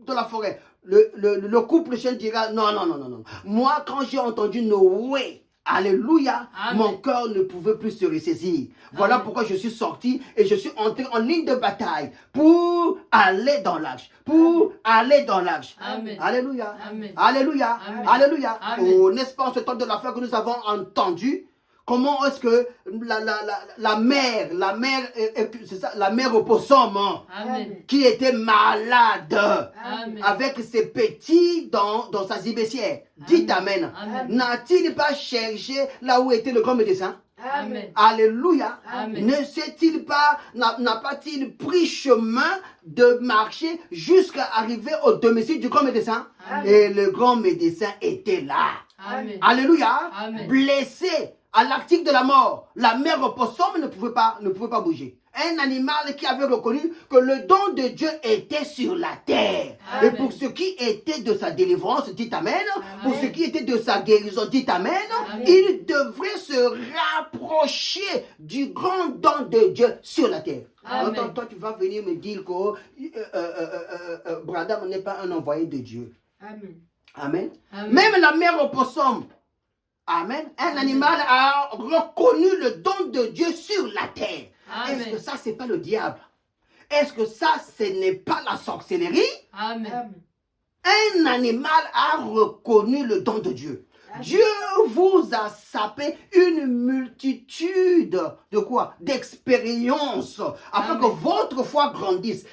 dans la forêt. Le couple chien dira, non. Moi, quand j'ai entendu Noé, alléluia, Amen. mon cœur ne pouvait plus se ressaisir. Voilà Amen. pourquoi je suis sorti et je suis entré en ligne de bataille pour aller dans l'arche. Amen. Alléluia. Amen. Alléluia. Amen. Alléluia. Amen. Oh, n'est-ce pas en ce temps de la foi que nous avons entendu? Comment est-ce que la mère c'est ça, la mère au possum, Amen. qui était malade, Amen. avec ses petits dans sa zibessière. Dites Amen. Amen. N'a-t-il pas cherché là où était le grand médecin? Amen. Alléluia. Amen. Ne sait-il pas, n'a pas-t-il pris chemin de marcher jusqu'à arriver au domicile du grand médecin? Amen. Et le grand médecin était là. Amen. Alléluia. Amen. Blessé à l'article de la mort, la mère opossum ne pouvait pas bouger. Un animal qui avait reconnu que le don de Dieu était sur la terre. Amen. Et pour ce qui était de sa délivrance, dites Amen. Amen. Pour ce qui était de sa guérison, dites Amen. Amen. Il devrait se rapprocher du grand don de Dieu sur la terre. Amen. Alors, toi, tu vas venir me dire que Bradam n'est pas un envoyé de Dieu. Amen. Amen. Amen. Même la mère opossum, amen, un animal a reconnu le don de Dieu sur la terre. Amen. Est-ce que ça, c'est pas le diable? Est-ce que ça, ce n'est pas la sorcellerie? Amen. Un animal a reconnu le don de Dieu. Amen. Dieu vous a sapé une multitude de quoi? D'expériences, afin Amen. que votre foi grandisse.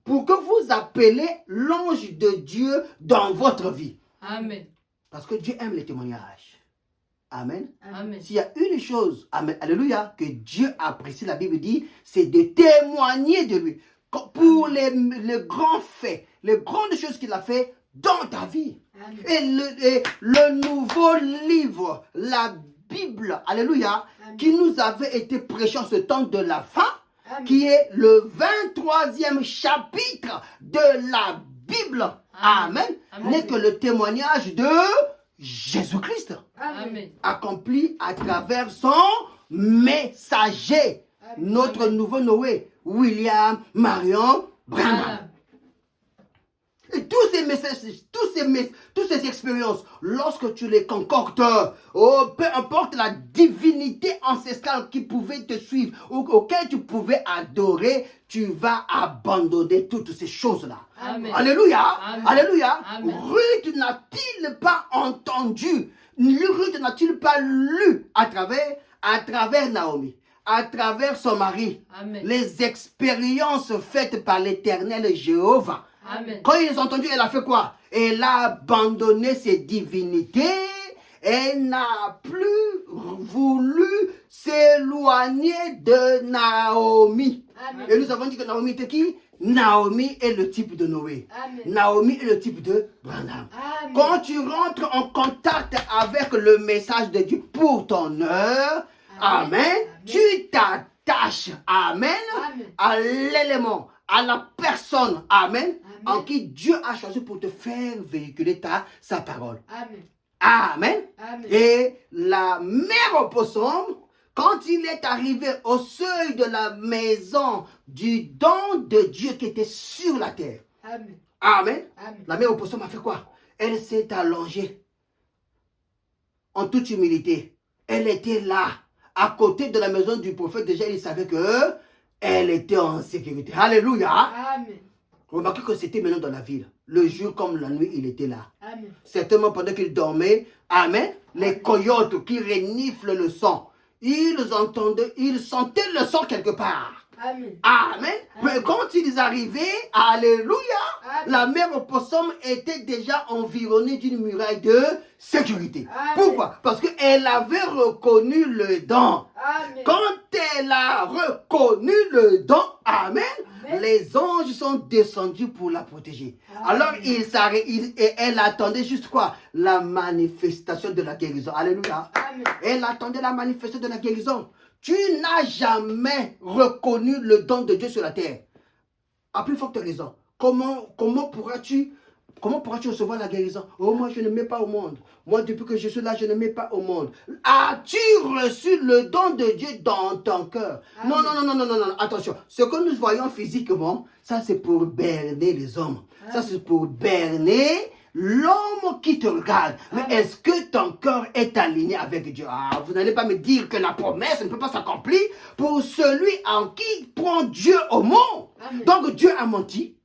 Pour que vous appelez l'ange de Dieu dans votre vie. Amen. Parce que Dieu aime les témoignages. Amen. Amen. S'il y a une chose, amen, alléluia, que Dieu apprécie, la Bible dit, c'est de témoigner de lui. Pour les grands faits, les grandes choses qu'il a fait dans ta vie. Amen. Et le nouveau livre, la Bible, alléluia, Amen. qui nous avait été prêché en ce temps de la fin, Amen. qui est le 23e chapitre de la Bible, amen, Amen. n'est que le témoignage de Jésus-Christ, Amen. accompli à travers son messager, Amen. notre nouveau Noé, William Marion Branham. Amen. Et tous ces messages, toutes ces expériences, lorsque tu les concoctes, oh, peu importe la divinité ancestrale qui pouvait te suivre, auquel tu pouvais adorer, tu vas abandonner toutes ces choses-là. Amen. Alléluia. Amen. Alléluia. Amen. Ruth n'a-t-il pas entendu, Ruth n'a-t-il pas lu à travers Naomi, à travers son mari, Amen. les expériences faites par l'Éternel Jéhovah. Amen. Quand ils ont entendu, elle a fait quoi? Elle a abandonné ses divinités. Elle n'a plus voulu s'éloigner de Naomi. Amen. Et nous avons dit que Naomi était qui? Naomi est le type de Noé. Amen. Naomi est le type de Branham. Amen. Quand tu rentres en contact avec le message de Dieu pour ton heure, Amen. amen, tu t'attaches, amen, Amen. à l'élément, à la personne, amen, Amen. en qui Dieu a choisi pour te faire véhiculer sa parole. Amen. Amen. Amen. Et la mère opossum, quand il est arrivé au seuil de la maison du don de Dieu qui était sur la terre, Amen. amen, Amen. la mère opossum a fait quoi? Elle s'est allongée en toute humilité. Elle était là, à côté de la maison du prophète. Déjà, il savait que elle était en sécurité. Alléluia. Amen. Remarquez que c'était maintenant dans la ville. Le jour comme la nuit, il était là. Amen. Certainement pendant qu'il dormait, amen, les coyotes qui reniflent le sang, ils entendaient, ils sentaient le sang quelque part. Amen. Amen. Mais quand ils arrivaient, alléluia, Amen. la mère opossum était déjà environnée d'une muraille de sécurité. Amen. Pourquoi? Parce qu'elle avait reconnu le don. Amen. Quand elle a reconnu le don, amen, Amen. les anges sont descendus pour la protéger. Amen. Alors elle attendait juste quoi? La manifestation de la guérison. Alléluia. Amen. Elle attendait la manifestation de la guérison. Tu n'as jamais reconnu le don de Dieu sur la terre. À plus forte raison. Comment pourras-tu recevoir la guérison? Oh, moi, je ne mets pas au monde. Moi, depuis que je suis là, je ne mets pas au monde. As-tu reçu le don de Dieu dans ton cœur? Non, non, non, non, non, non, non, attention. Ce que nous voyons physiquement, ça, c'est pour berner les hommes. Ça, c'est pour berner l'homme qui te regarde. Mais est-ce que ton cœur est aligné avec Dieu? Ah, vous n'allez pas me dire que la promesse ne peut pas s'accomplir pour celui en qui prend Dieu au mot. Amen. Donc Dieu a menti.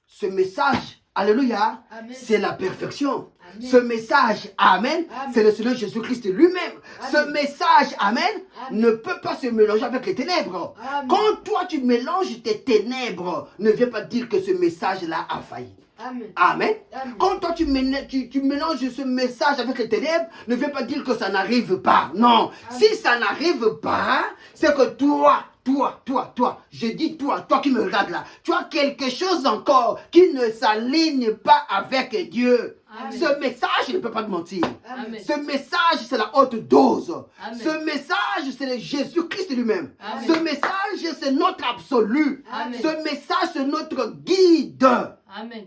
Ce message, alléluia, Amen. c'est la perfection. Amen. Ce message, amen, Amen. c'est le Seigneur Jésus-Christ lui-même. Ce Amen. message, amen, Amen. ne peut pas se mélanger avec les ténèbres. Amen. Quand toi tu mélanges tes ténèbres, ne viens pas dire que ce message-là a failli. Amen. Amen. Amen. Quand toi tu mélanges ce message avec les ténèbres, ne viens pas dire que ça n'arrive pas. Non. Amen. Si ça n'arrive pas, c'est que toi, je dis toi qui me regardes là, tu as quelque chose encore qui ne s'aligne pas avec Dieu. Amen. Ce message ne peut pas te mentir. Amen. Ce message, c'est la haute dose. Amen. Ce message, c'est le Jésus-Christ lui-même. Amen. Ce message, c'est notre absolu. Amen. Ce message, c'est notre guide. Amen.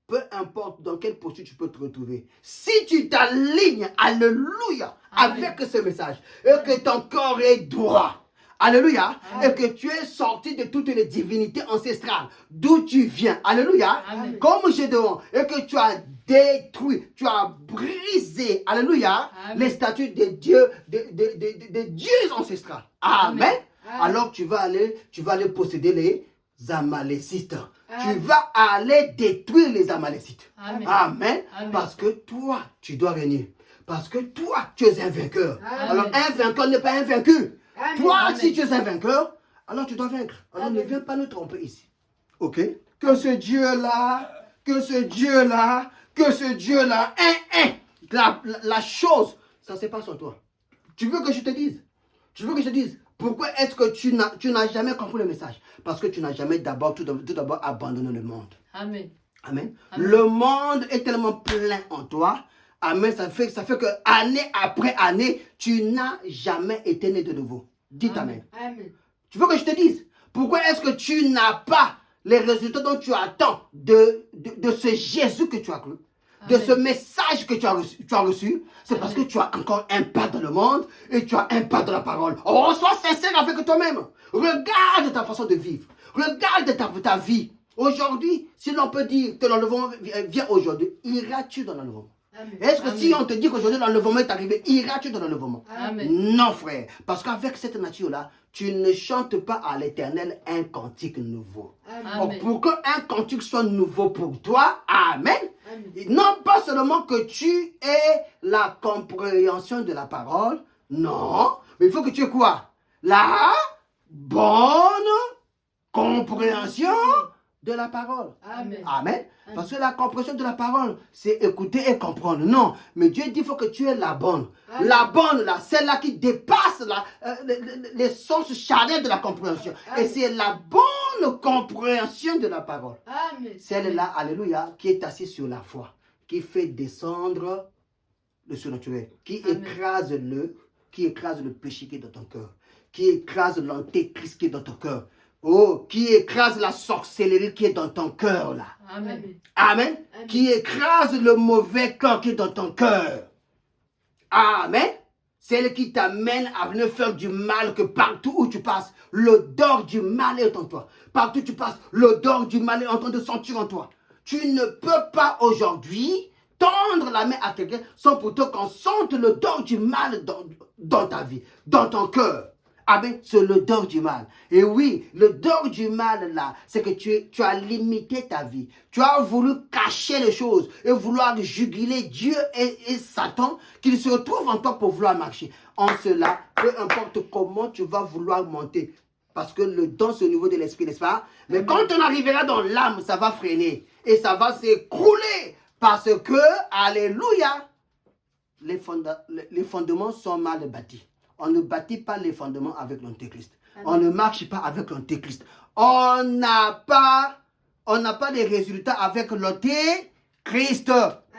Peu importe dans quelle posture tu peux te retrouver. Si tu t'alignes, alléluia, Amen. avec ce message, et que ton corps est droit, alléluia, Amen. et que tu es sorti de toutes les divinités ancestrales, d'où tu viens, alléluia, Amen. comme Gédéon, et que tu as détruit, tu as brisé, alléluia, Amen. les statues des dieux, des dieux ancestrales. Amen. Amen. Alors tu vas aller posséder les Amalécites. Amen. Tu vas aller détruire les Amalécites. Amen. Amen. Amen. Parce que toi, tu dois régner. Parce que toi, tu es un vainqueur. Amen. Alors un vainqueur n'est pas un vaincu. Amen. Toi, Amen. si tu es un vainqueur, alors tu dois vaincre. Alors Amen. ne viens pas nous tromper ici. Ok? Que ce Dieu-là, la chose, ça se passe en toi. Tu veux que je te dise? Pourquoi est-ce que tu n'as jamais compris le message? Parce que tu n'as jamais tout d'abord abandonné le monde. Amen. Amen. Amen. Le monde est tellement plein en toi. Amen. Ça fait que année après année, tu n'as jamais été né de nouveau. Dites amen. Amen. Tu veux que je te dise? Pourquoi est-ce que tu n'as pas les résultats dont tu attends de ce Jésus que tu as cru? De Amen. ce message que tu as reçu, c'est parce que tu as encore un pas dans le monde et tu as un pas dans la parole. Oh, sois sincère avec toi-même. Regarde ta façon de vivre. Regarde ta vie. Aujourd'hui, si l'on peut dire que l'enlèvement vient aujourd'hui, iras-tu dans l'enlèvement? Amen. Est-ce que Amen. si on te dit qu'aujourd'hui l'enlèvement est arrivé, iras-tu dans l'enlèvement? Amen. Non, frère. Parce qu'avec cette nature-là, tu ne chantes pas à l'Éternel un cantique nouveau. Amen. Donc, pour qu'un cantique soit nouveau pour toi, amen. Amen. Non pas seulement que tu aies la compréhension de la parole, non, mais il faut que tu aies quoi? la bonne compréhension de la parole. Amen. Amen. Parce que la compréhension de la parole, c'est écouter et comprendre. Non, mais Dieu dit il faut que tu aies la bonne. Amen. La bonne, là, celle-là qui dépasse les sens charnels de la compréhension. Amen. Et c'est la bonne compréhension de la parole. Amen. Celle-là, alléluia, qui est assise sur la foi, qui fait descendre le surnaturel, qui Amen. écrase le péché qui est dans ton cœur, qui écrase l'antéchrist qui est dans ton cœur. Oh, qui écrase la sorcellerie qui est dans ton cœur là. Amen. Amen. Amen. Qui écrase le mauvais cœur qui est dans ton cœur. Amen. Celle qui t'amène à venir faire du mal, que partout où tu passes, l'odeur du mal est en toi. Partout où tu passes, l'odeur du mal est en train de sentir en toi. Tu ne peux pas aujourd'hui tendre la main à quelqu'un sans pourtant qu'on sente l'odeur du mal dans ta vie, dans ton cœur. Amen, c'est l'odeur du mal. Et oui, l'odeur du mal là, c'est que tu as limité ta vie. Tu as voulu cacher les choses et vouloir juguler Dieu et Satan qui se retrouvent en toi pour vouloir marcher. En cela, peu importe comment tu vas vouloir monter. Parce que le don, c'est au niveau de l'esprit, n'est-ce pas? Mais quand on arrivera dans l'âme, ça va freiner. Et ça va s'écrouler. Parce que, alléluia, les fondements sont mal bâtis. On ne bâtit pas les fondements avec l'antéchrist. On ne marche pas avec l'antéchrist. On n'a pas les résultats avec l'antéchrist.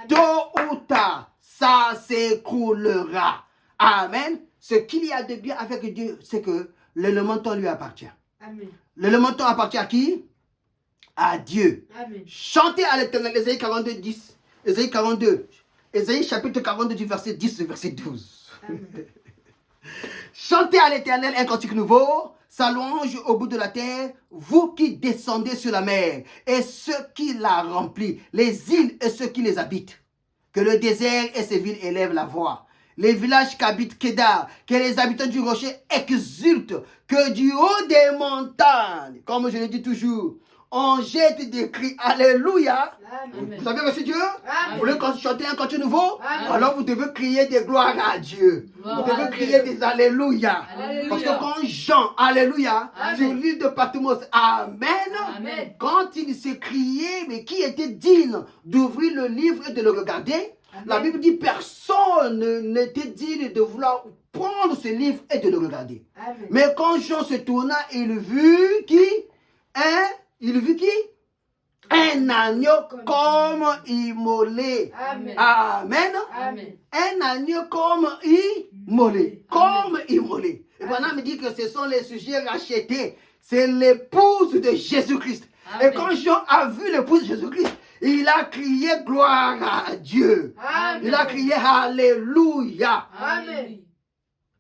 Tôt ou tard, ça s'écroulera. Amen. Ce qu'il y a de bien avec Dieu, c'est que l'élémenton lui appartient. Amen. L'élémenton appartient à qui? À Dieu. Amen. Chantez à l'Éternel, Ésaïe 42, 10. Ésaïe 42. Ésaïe chapitre 42 du verset 10 au verset 12. Amen. Chantez à l'Éternel un cantique nouveau, sa louange au bout de la terre, vous qui descendez sur la mer, et ceux qui la remplissent, les îles et ceux qui les habitent. Que le désert et ses villes élèvent la voix. Les villages qu'habite Kédar, que les habitants du rocher exultent, que du haut des montagnes, comme je le dis toujours, on jette des cris, alléluia. Amen. Vous avez reçu Dieu? Amen. Vous voulez chanter un cantique nouveau? Amen. Alors vous devez crier des gloires à Dieu. Gloire Vous devez à crier Dieu. des alléluia. Alléluia. Parce que quand Jean, alléluia, Amen. sur l'île de Patmos, amen, Amen. quand il s'est crié, mais qui était digne d'ouvrir le livre et de le regarder, Amen. la Bible dit personne n'était digne de vouloir prendre ce livre et de le regarder. Amen. Mais quand Jean se tourna, il vit qui? Il vit qui? Un agneau comme immolé. Amen. Amen. Amen. Un agneau comme immolé. Comme immolé. Et maintenant, me dit que ce sont les sujets rachetés. C'est l'épouse de Jésus-Christ. Amen. Et quand Jean a vu l'épouse de Jésus-Christ, il a crié gloire à Dieu. Amen. Il a crié alléluia. Amen.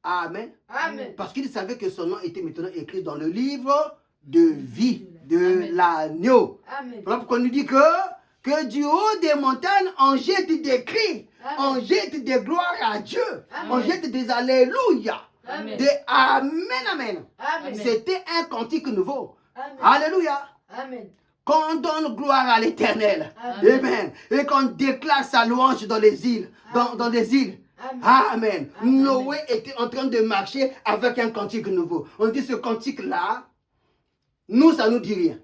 Amen. Amen. Parce qu'il savait que son nom était maintenant écrit dans le livre de vie de Amen. l'agneau. Amen. Voilà pourquoi on nous dit que du haut des montagnes, on jette des cris, Amen. on jette des gloires à Dieu, Amen. on jette des alléluia, Amen. des amen, amen. Amen. C'était un cantique nouveau. Amen. Alléluia. Amen. Qu'on donne gloire à l'Éternel. Amen. Amen. Et qu'on déclare sa louange dans les îles. Dans les îles. Amen. Amen. Amen. Noé était en train de marcher avec un cantique nouveau. On dit ce cantique-là, nous, ça ne nous dit rien.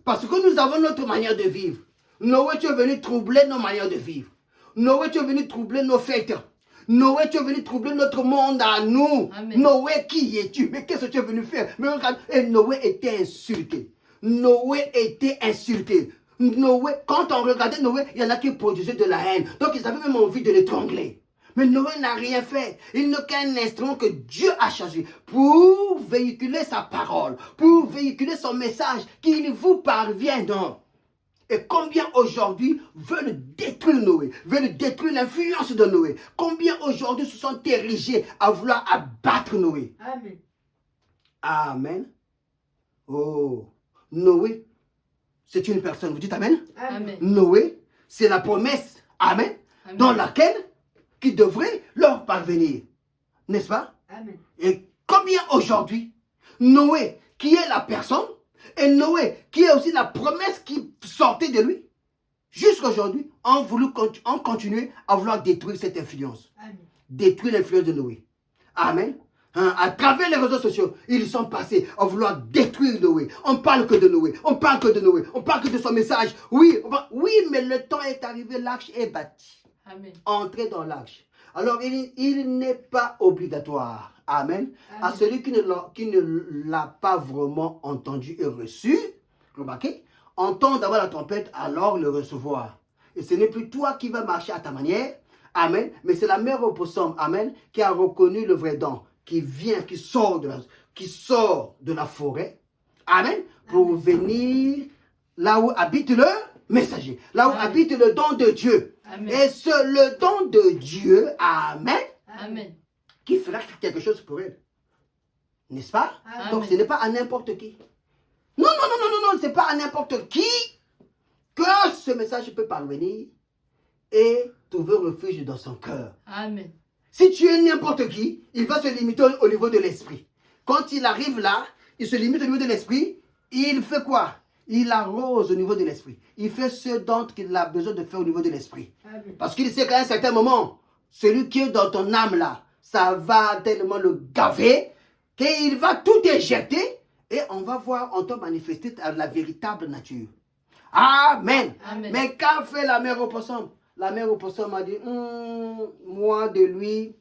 Parce que nous avons notre manière de vivre. Noé, tu es venu troubler nos manières de vivre. Noé, tu es venu troubler nos fêtes. Noé, tu es venu troubler notre monde à nous. Amen. Noé, qui es-tu? Mais qu'est-ce que tu es venu faire? Mais regarde, et Noé était insulté. Noé était insulté. Noé, quand on regardait Noé, il y en a qui produisaient de la haine. Donc ils avaient même envie de l'étrangler. Mais Noé n'a rien fait. Il n'est qu'un instrument que Dieu a chargé pour véhiculer sa parole, pour véhiculer son message, qu'il vous parvienne. Et combien aujourd'hui veulent détruire Noé, veulent détruire l'influence de Noé? Combien aujourd'hui se sont érigés à vouloir abattre Noé? Amen. Amen. Oh, Noé, c'est une personne. Vous dites Amen? Amen. Noé, c'est la promesse. Amen. Amen. Dans laquelle qui devrait leur parvenir. N'est-ce pas? Amen. Et combien aujourd'hui, Noé, qui est la personne, et Noé, qui est aussi la promesse qui sortait de lui, jusqu'à aujourd'hui, ont continué à vouloir détruire cette influence. Amen. Détruire l'influence de Noé. Amen. à travers les réseaux sociaux, ils sont passés à vouloir détruire Noé. On parle que de Noé, on parle que de Noé, on parle que de son message. Oui, oui, mais le temps est arrivé, l'arche est bâtie. Amen. Entrez dans l'arche. Alors, il n'est pas obligatoire, amen, à celui qui ne l'a pas vraiment entendu et reçu, remarquez, entendre d'abord la trompette, alors le recevoir. Et ce n'est plus toi qui vas marcher à ta manière, amen, mais c'est la mère opossum, amen, qui a reconnu le vrai don, qui vient, qui sort de la forêt, amen, pour venir là où habite le messager, là où habite le don de Dieu. Amen. Et c'est le don de Dieu, amen, Amen. qui fera quelque chose pour elle. N'est-ce pas? Amen. Donc ce n'est pas à n'importe qui. Non, c'est pas à n'importe qui que ce message peut parvenir et trouver refuge dans son cœur. Amen. Si tu es n'importe qui, il va se limiter au niveau de l'esprit. Quand il arrive là, il se limite au niveau de l'esprit, il fait quoi? Il arrose au niveau de l'esprit. Il fait ce dont il a besoin de faire au niveau de l'esprit. Parce qu'il sait qu'à un certain moment, celui qui est dans ton âme là, ça va tellement le gaver qu'il va tout éjecter et on va voir en toi manifester la véritable nature. Amen. Amen. Mais qu'a fait la mère opossum? La mère opossum a dit, moi de lui,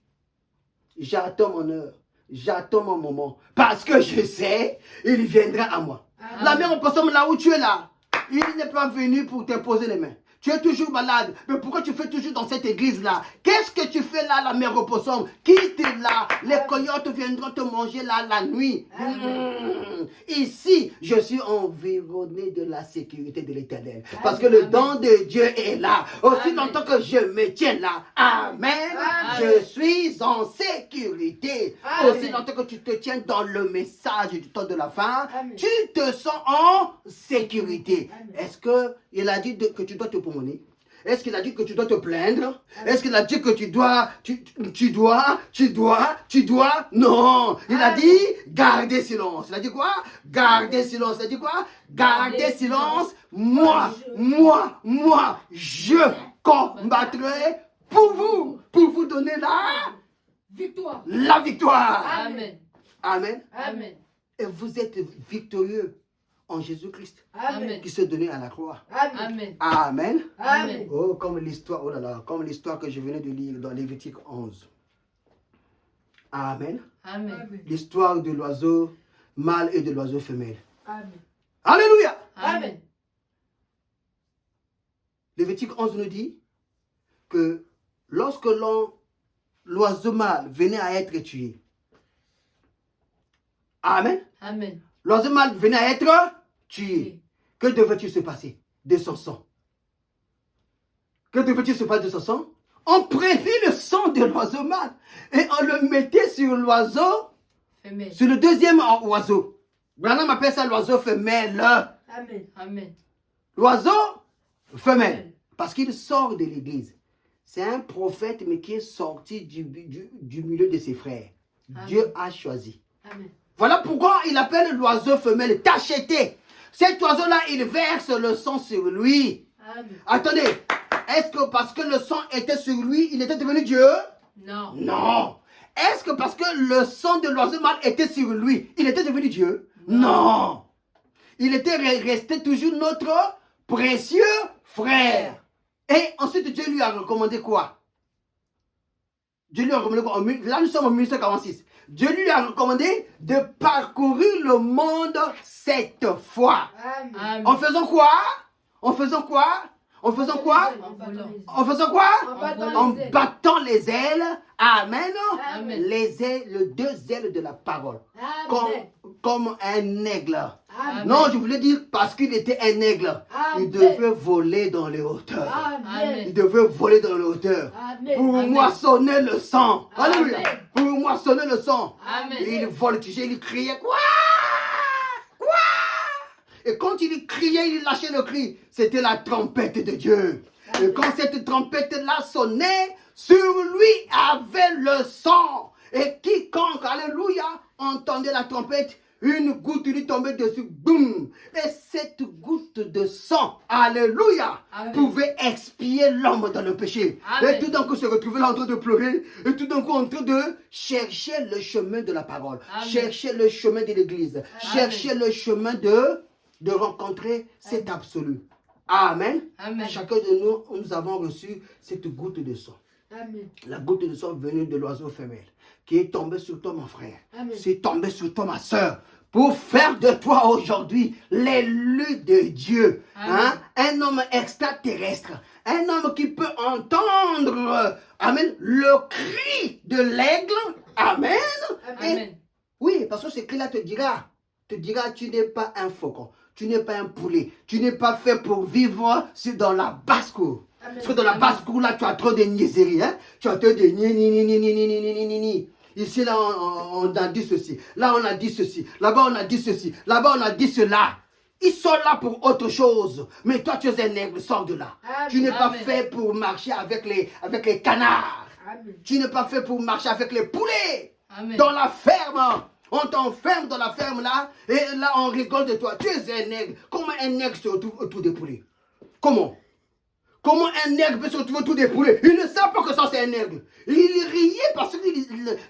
j'attends mon heure, j'attends mon moment. Parce que je sais, il viendra à moi. Amen. La mère opossum, là où tu es là, il n'est pas venu pour t'imposer les mains. Tu es toujours malade. Mais pourquoi tu fais toujours dans cette église-là? Qu'est-ce que tu fais là, la mère opossum? Quitte là. Les coyotes viendront te manger là la nuit. Ici, je suis environné de la sécurité de l'Éternel. Parce que le don de Dieu est là. Aussi longtemps que je me tiens là. Amen. Je suis en sécurité. Aussi longtemps que tu te tiens dans le message du temps de la fin, tu te sens en sécurité. Est-ce qu'il a dit que tu dois te promener? Est-ce qu'il a dit que tu dois te plaindre? Est-ce qu'il a dit que tu dois? Non. Il a dit gardez silence. Il a dit quoi? Gardez silence. Il a dit quoi? Gardez silence. Moi, je combattrai pour vous donner la victoire. Amen. Amen. Amen. Et vous êtes victorieux en Jésus-Christ Amen. qui se donnait à la croix. Amen. Amen. Amen. Oh, comme l'histoire, comme l'histoire que je venais de lire dans Lévitique 11. Amen. Amen. L'histoire de l'oiseau mâle et de l'oiseau femelle. Amen. Alléluia. Amen. Lévitique 11 nous dit que lorsque l'oiseau mâle venait à être tué, amen. Amen. L'oiseau mâle venait à être tué. Que devait-il se passer de son sang? Que devait-il se passer de son sang? On prenait le sang de l'oiseau mâle et on le mettait sur l'oiseau, Femelle. sur le deuxième oiseau. Branham appelle ça l'oiseau femelle. Amen. Amen. L'oiseau femelle. Parce qu'il sort de l'église. C'est un prophète, mais qui est sorti du milieu de ses frères. Amen. Dieu a choisi. Amen. Voilà pourquoi il appelle l'oiseau femelle tacheté. Cet oiseau-là, il verse le sang sur lui. Amen. Attendez, est-ce que parce que le sang était sur lui, il était devenu Dieu? Non. Non. Est-ce que parce que le sang de l'oiseau mâle était sur lui, il était devenu Dieu? Non. Il était resté toujours notre précieux frère. Et ensuite, Dieu lui a recommandé quoi? Dieu lui a recommandé quoi? Là, nous sommes en 1946. Dieu lui a recommandé de parcourir le monde 7 fois. Amen. En faisant quoi? En faisant quoi? En faisant quoi? En faisant quoi? En battant les ailes. Amen. Amen. Les ailes, les deux ailes de la parole. Comme un aigle. Amen. Non, je voulais dire parce qu'il était un aigle. Il devait voler dans les hauteurs. Amen. Il devait voler dans les hauteurs. Pour Amen. moissonner le sang. Amen. Alléluia. Pour moissonner le sang. Amen. Et il voltigeait, il criait quoi? Et quand il criait, il lâchait le cri. C'était la trompette de Dieu. Et quand cette trompette-là sonnait, sur lui avait le sang. Et quiconque, alléluia, entendait la trompette, une goutte lui tombait dessus, boum. Et cette goutte de sang, alléluia, Amen. pouvait expier l'homme dans le péché. Amen. Et tout d'un coup, se retrouvait là en train de pleurer. Et tout d'un coup, en train de chercher le chemin de la parole. Amen. Chercher le chemin de l'église. Chercher le chemin de rencontrer cet absolu. Amen. Amen. Chacun de nous avons reçu cette goutte de sang. Amen. La goutte de sang venue de l'oiseau femelle qui est tombée sur toi, mon frère. Amen. C'est tombé sur toi, ma soeur, pour faire de toi aujourd'hui l'élu de Dieu. Hein? Un homme extraterrestre. Un homme qui peut entendre, amen, le cri de l'aigle. Amen. Amen. Et, oui, parce que ce cri-là te dira, tu n'es pas un faucon. Tu n'es pas un poulet. Tu n'es pas fait pour vivre dans la basse-cour. Parce que dans la basse-cour, là, tu as trop de niaiseries. Hein? Tu as trop de ni. Ici, là, on a dit ceci. Là, on a dit ceci. Là-bas, on a dit ceci. Là-bas, on a dit cela. Ils sont là pour autre chose. Mais toi, tu es un aigle, sors de là. Amen. Tu n'es pas Amen. fait pour marcher avec les canards. Amen. Tu n'es pas fait pour marcher avec les poulets. Amen. Dans la ferme. On t'enferme dans la ferme là, et là on rigole de toi. Tu es un aigle. Comment un aigle se retrouve autour des poulets? Comment un aigle peut se retrouver autour des poulets? Ils ne savent pas que ça c'est un aigle. Ils riaient parce que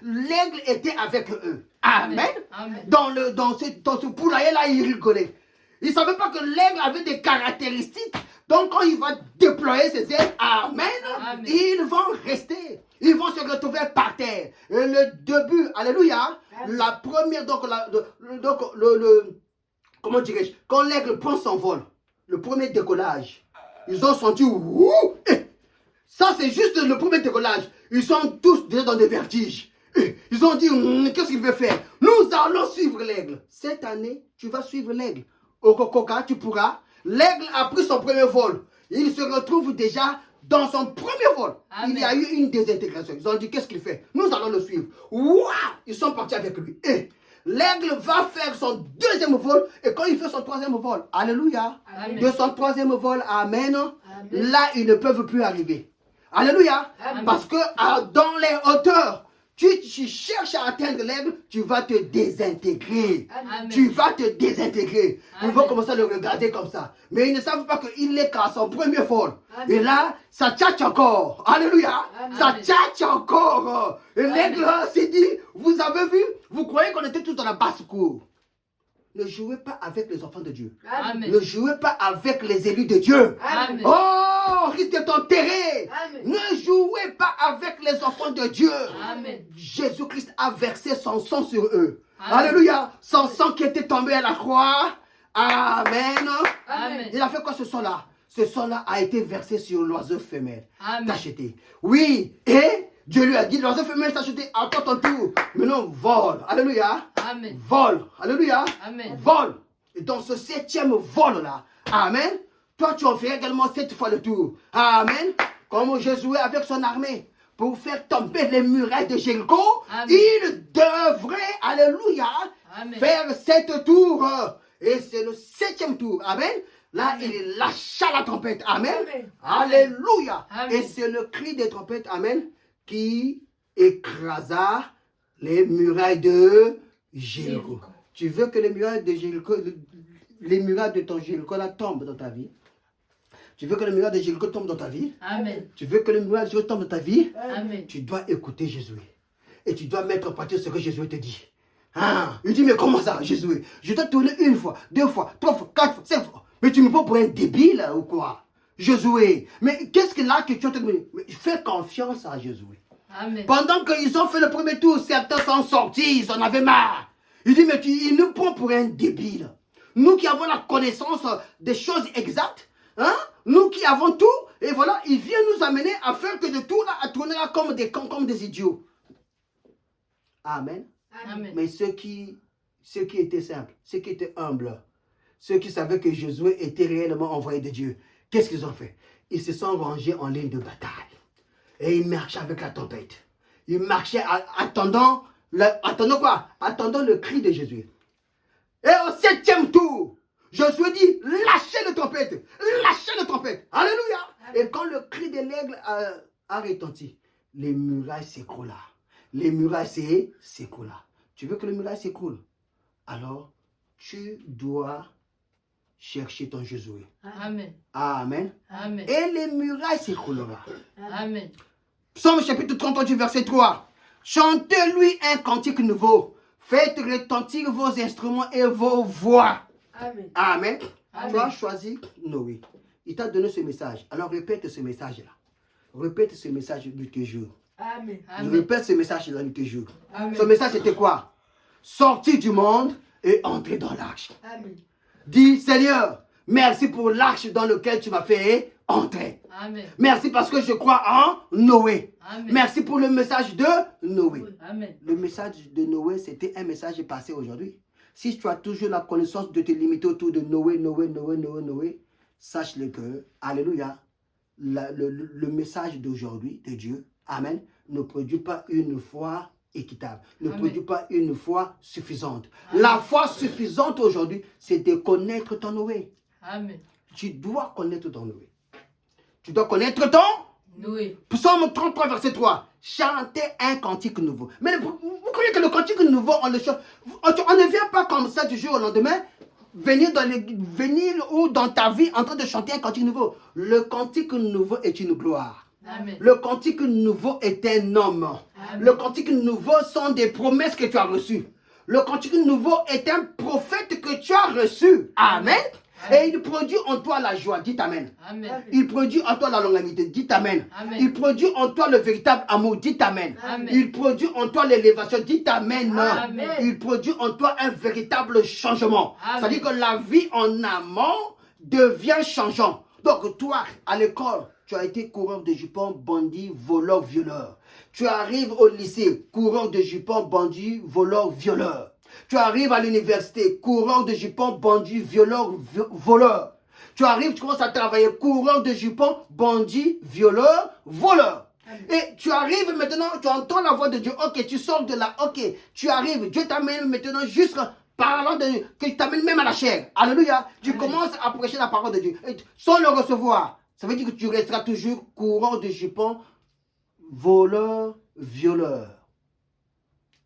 l'aigle était avec eux. Amen. Amen. Dans ce poulailler là, ils rigolaient. Ils ne savaient pas que l'aigle avait des caractéristiques. Donc quand il va déployer ses ailes, amen, Amen. ils vont rester. Ils vont se retrouver par terre. Et le début, alléluia, Amen. la première, comment dirais-je, quand l'aigle prend son vol, le premier décollage, ils ont senti, ouh, ça c'est juste le premier décollage. Ils sont tous déjà dans des vertiges. Ils ont dit, qu'est-ce qu'il veut faire? Nous allons suivre l'aigle. Cette année, tu vas suivre l'aigle. Au Coca, tu pourras. L'aigle a pris son premier vol. Il se retrouve déjà dans son premier vol. Amen. Il y a eu une désintégration. Ils ont dit, qu'est-ce qu'il fait? Nous allons le suivre. Waouh! Ils sont partis avec lui. Et l'aigle va faire son deuxième vol. Et quand il fait son troisième vol, alléluia. Amen. De son troisième vol, amen. Amen. Là, ils ne peuvent plus arriver. Alléluia. Amen. Parce que dans les hauteurs, tu cherches à atteindre l'aigle, tu vas te désintégrer. Amen. Tu vas te désintégrer. Ils Amen. vont commencer à le regarder comme ça. Mais ils ne savent pas qu'il est qu'à son premier vol. Amen. Et là, ça tchatche encore. Alléluia. Amen. Ça tchatche encore. Et l'aigle s'est dit, vous avez vu, vous croyez qu'on était tous dans la basse-cour. Ne jouez pas avec les enfants de Dieu. Amen. Ne jouez pas avec les élus de Dieu. Amen. Oh, risque de t'enterrer. Amen. Ne jouez pas avec les enfants de Dieu. Amen. Jésus-Christ a versé son sang sur eux. Amen. Alléluia. Son sang qui était tombé à la croix. Amen. Amen. Il a fait quoi ce sang-là? Ce sang-là a été versé sur l'oiseau femelle. Amen. T'acheter. Oui. Et Dieu lui a dit, l'oiseau femelle t'a acheté à toi ton tour. Maintenant, vole. Alléluia. Amen. Vole. Alléluia. Amen. Vole. Et dans ce septième vol-là, amen, toi tu en feras également 7 fois le tour. Amen. Comme Josué avec son armée, pour faire tomber les murailles de Jéricho, Amen. il devrait, alléluia, Amen. faire 7 tours. Et c'est le 7e tour. Amen. Là, il lâcha la trompette. Amen. Amen. Alléluia. Amen. Et c'est le cri des trompettes, amen, qui écrasa les murailles de Jéricho. Jéricho. Tu veux que les murailles de Jéricho, les murailles de ton Jéricho là tombent dans ta vie? Tu veux que les murailles de Jéricho tombent dans ta vie? Amen. Tu veux que les murailles de Jéricho tombent dans ta vie? Amen. Tu dois écouter Jésus. Et tu dois mettre en pratique ce que Jésus te dit. Ah, il dit, mais comment ça, Jésus? Je dois tourner 1 fois, 2 fois, 3 fois, 4 fois, 5 fois. Mais tu me prends pour un débile ou quoi? Jésus, mais qu'est-ce que là que tu as te dire? Fais confiance à Jésus. Amen. Pendant qu'ils ont fait le premier tour, certains sont sortis, ils en avaient marre. Il dit, mais il nous prend pour un débile. Nous qui avons la connaissance des choses exactes, hein? Nous qui avons tout, et voilà, il vient nous amener à faire que de tout là, à tourner là comme des idiots. Amen. Amen. Mais ceux qui étaient simples, ceux qui étaient humbles, ceux qui savaient que Josué était réellement envoyé de Dieu, qu'est-ce qu'ils ont fait? Ils se sont rangés en ligne de bataille. Et ils marchaient avec la tempête. Ils marchaient attendant quoi? Attendant le cri de Jésus. Et au 7e tour, Josué dit, lâchez le trompette. Lâchez le trompette. Alléluia. Et quand le cri de l'aigle a retenti, les murailles s'écroulent. Les murailles s'écroulent. Tu veux que les murailles s'écroulent? alors tu dois chercher ton Josué. Amen. Amen. Amen. Et les murailles s'écrouleront. Amen. Psaume chapitre 30 du verset 3. Chantez-lui un cantique nouveau. Faites retentir vos instruments et vos voix. Amen. Amen. Amen. Tu as choisi Noé. Il t'a donné ce message. Alors répète ce message-là. Répète ce message de tes jours. Amen. Amen. Répète ce message-là de tes jours. Amen. Ce message c'était quoi? Sortir du monde et entrer dans l'arche. Amen. Dis Seigneur, merci pour l'arche dans lequel tu m'as fait entrer. Amen. Merci parce que je crois en Noé. Amen. Merci pour le message de Noé. Amen. Le message de Noé, c'était un message passé aujourd'hui. Si tu as toujours la connaissance de te limiter autour de Noé, sache-le que, alléluia, le message d'aujourd'hui de Dieu, amen, ne produit pas une foi équitable, ne Amen. produit pas une foi suffisante. Amen. La foi suffisante aujourd'hui, c'est de connaître ton Noé. Amen. Tu dois connaître ton Noé. Tu dois connaître ton Noé. Psaume 33, verset 3. Chantez un cantique nouveau. Mais vous croyez que le cantique nouveau, on le chante. On ne vient pas comme ça du jour au lendemain, venir ou dans ta vie en train de chanter un cantique nouveau. Le cantique nouveau est une gloire. Amen. Le cantique nouveau est un homme. Amen. Le cantique nouveau sont des promesses que tu as reçues. Le cantique nouveau est un prophète que tu as reçu. Amen. Et il produit en toi la joie. Dites Amen. Amen. Il produit en toi la longanimité. Dites Amen. Amen. Il produit en toi le véritable amour. Dites Amen. Amen. Il produit en toi l'élévation. Dites Amen. Amen. Il produit en toi un véritable changement. Amen. C'est-à-dire que la vie en amont devient changeant. Donc toi, à l'école, tu as été coureur de jupons, bandit, voleur, violeur. Tu arrives au lycée, coureur de jupons, bandit, voleur, violeur. Tu arrives à l'université, coureur de jupons, bandit, violeur, voleur. Tu arrives, tu commences à travailler, coureur de jupons, bandit, violeur, voleur. Et tu arrives maintenant, tu entends la voix de Dieu. Ok, tu sors de là. Ok, tu arrives. Dieu t'amène maintenant jusqu'à parlant de que tu t'amènes même à la chair. Alléluia. Tu Amen. commences à prêcher la parole de Dieu. Et sans le recevoir, ça veut dire que tu resteras toujours coureur de jupons, voleur, violeur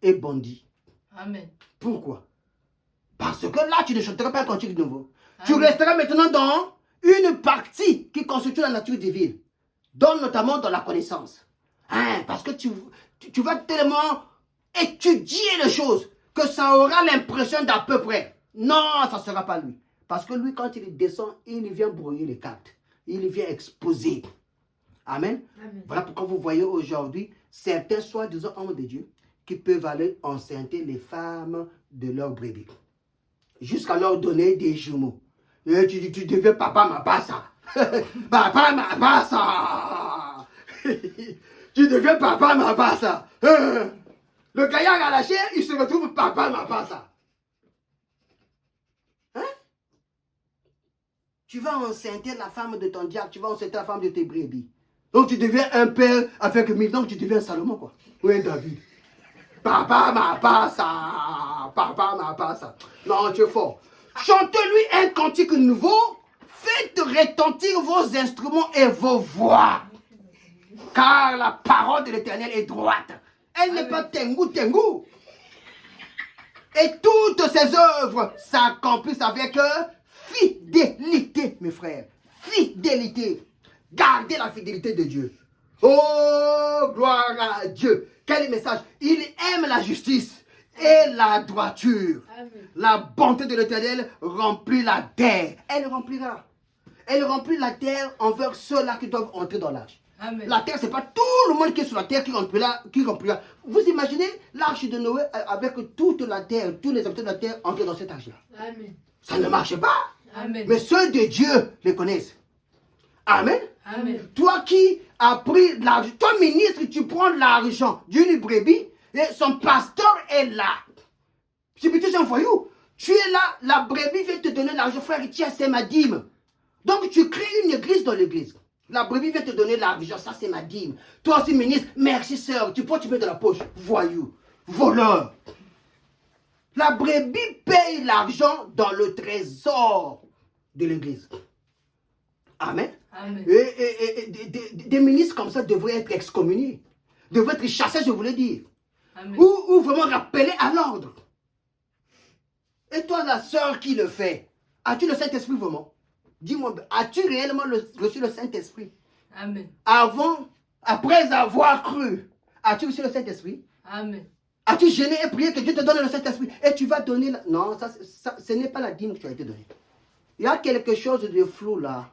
et bandit. Amen. Pourquoi? Parce que là, tu ne chanteras pas un cantique nouveau. Tu Amen. resteras maintenant dans une partie qui constitue la nature divine, dont notamment dans la connaissance. Hein, parce que tu vas tellement étudier les choses que ça aura l'impression d'à peu près. Non, ça ne sera pas lui. Parce que lui, quand il descend, il vient brouiller les cartes. Il vient exposer. Amen. Amen. Voilà pourquoi vous voyez aujourd'hui certains soi-disant hommes de Dieu qui peuvent aller enceinter les femmes de leurs brebis. Jusqu'à leur donner des jumeaux. Et tu deviens papa mabassa. Papa mabassa. Tu deviens papa mabassa. Le gaillard à la chair, il se retrouve papa mabassa. Hein? Tu vas enceinter la femme de ton diable, tu vas enceinter la femme de tes brebis. Donc tu deviens un père avec 1000 ans, tu deviens Salomon quoi. Oui, David. Papa mabassa. Papa mabassa. Non, tu es fort. Chantez-lui un cantique nouveau. Faites retentir vos instruments et vos voix. Car la parole de l'Éternel est droite. Elle n'est pas tengu. Et toutes ses œuvres s'accomplissent avec fidélité, mes frères. Fidélité. Gardez la fidélité de Dieu. Oh, gloire à Dieu. Quel message. Il aime la justice et la droiture. Amen. La bonté de l'Éternel remplit la terre. Elle remplira. Elle remplit la terre envers ceux-là qui doivent entrer dans l'arche. Amen. La terre, ce n'est pas tout le monde qui est sur la terre qui remplira. Vous imaginez l'arche de Noé avec toute la terre, tous les habitants de la terre entrés dans cette arche-là. Amen. Ça ne marche pas. Amen. Mais ceux de Dieu les connaissent. Amen. Amen. Toi qui as pris l'argent, toi ministre, tu prends l'argent d'une brebis et son pasteur est là. C'est plutôt un voyou. Tu es là, la brebis vient te donner l'argent, frère, tiens, c'est ma dîme. Donc tu crées une église dans l'église. La brebis vient te donner l'argent, ça c'est ma dîme. Toi aussi ministre, merci sœur, tu peux te mettre dans la poche. Voyou, voleur. La brebis paye l'argent dans le trésor de l'église. Amen. Amen. Et des ministres comme ça devraient être excommuniés. Devraient être chassés, je voulais dire. Amen. Ou vraiment rappelés à l'ordre. Et toi, la sœur qui le fait, as-tu le Saint-Esprit vraiment? Dis-moi, as-tu réellement reçu le Saint-Esprit? Amen. Après avoir cru, as-tu reçu le Saint-Esprit? Amen. As-tu gêné et prié que Dieu te donne le Saint-Esprit? Et tu vas donner... Non, ce n'est pas la dîme que tu as été donnée. Il y a quelque chose de flou là.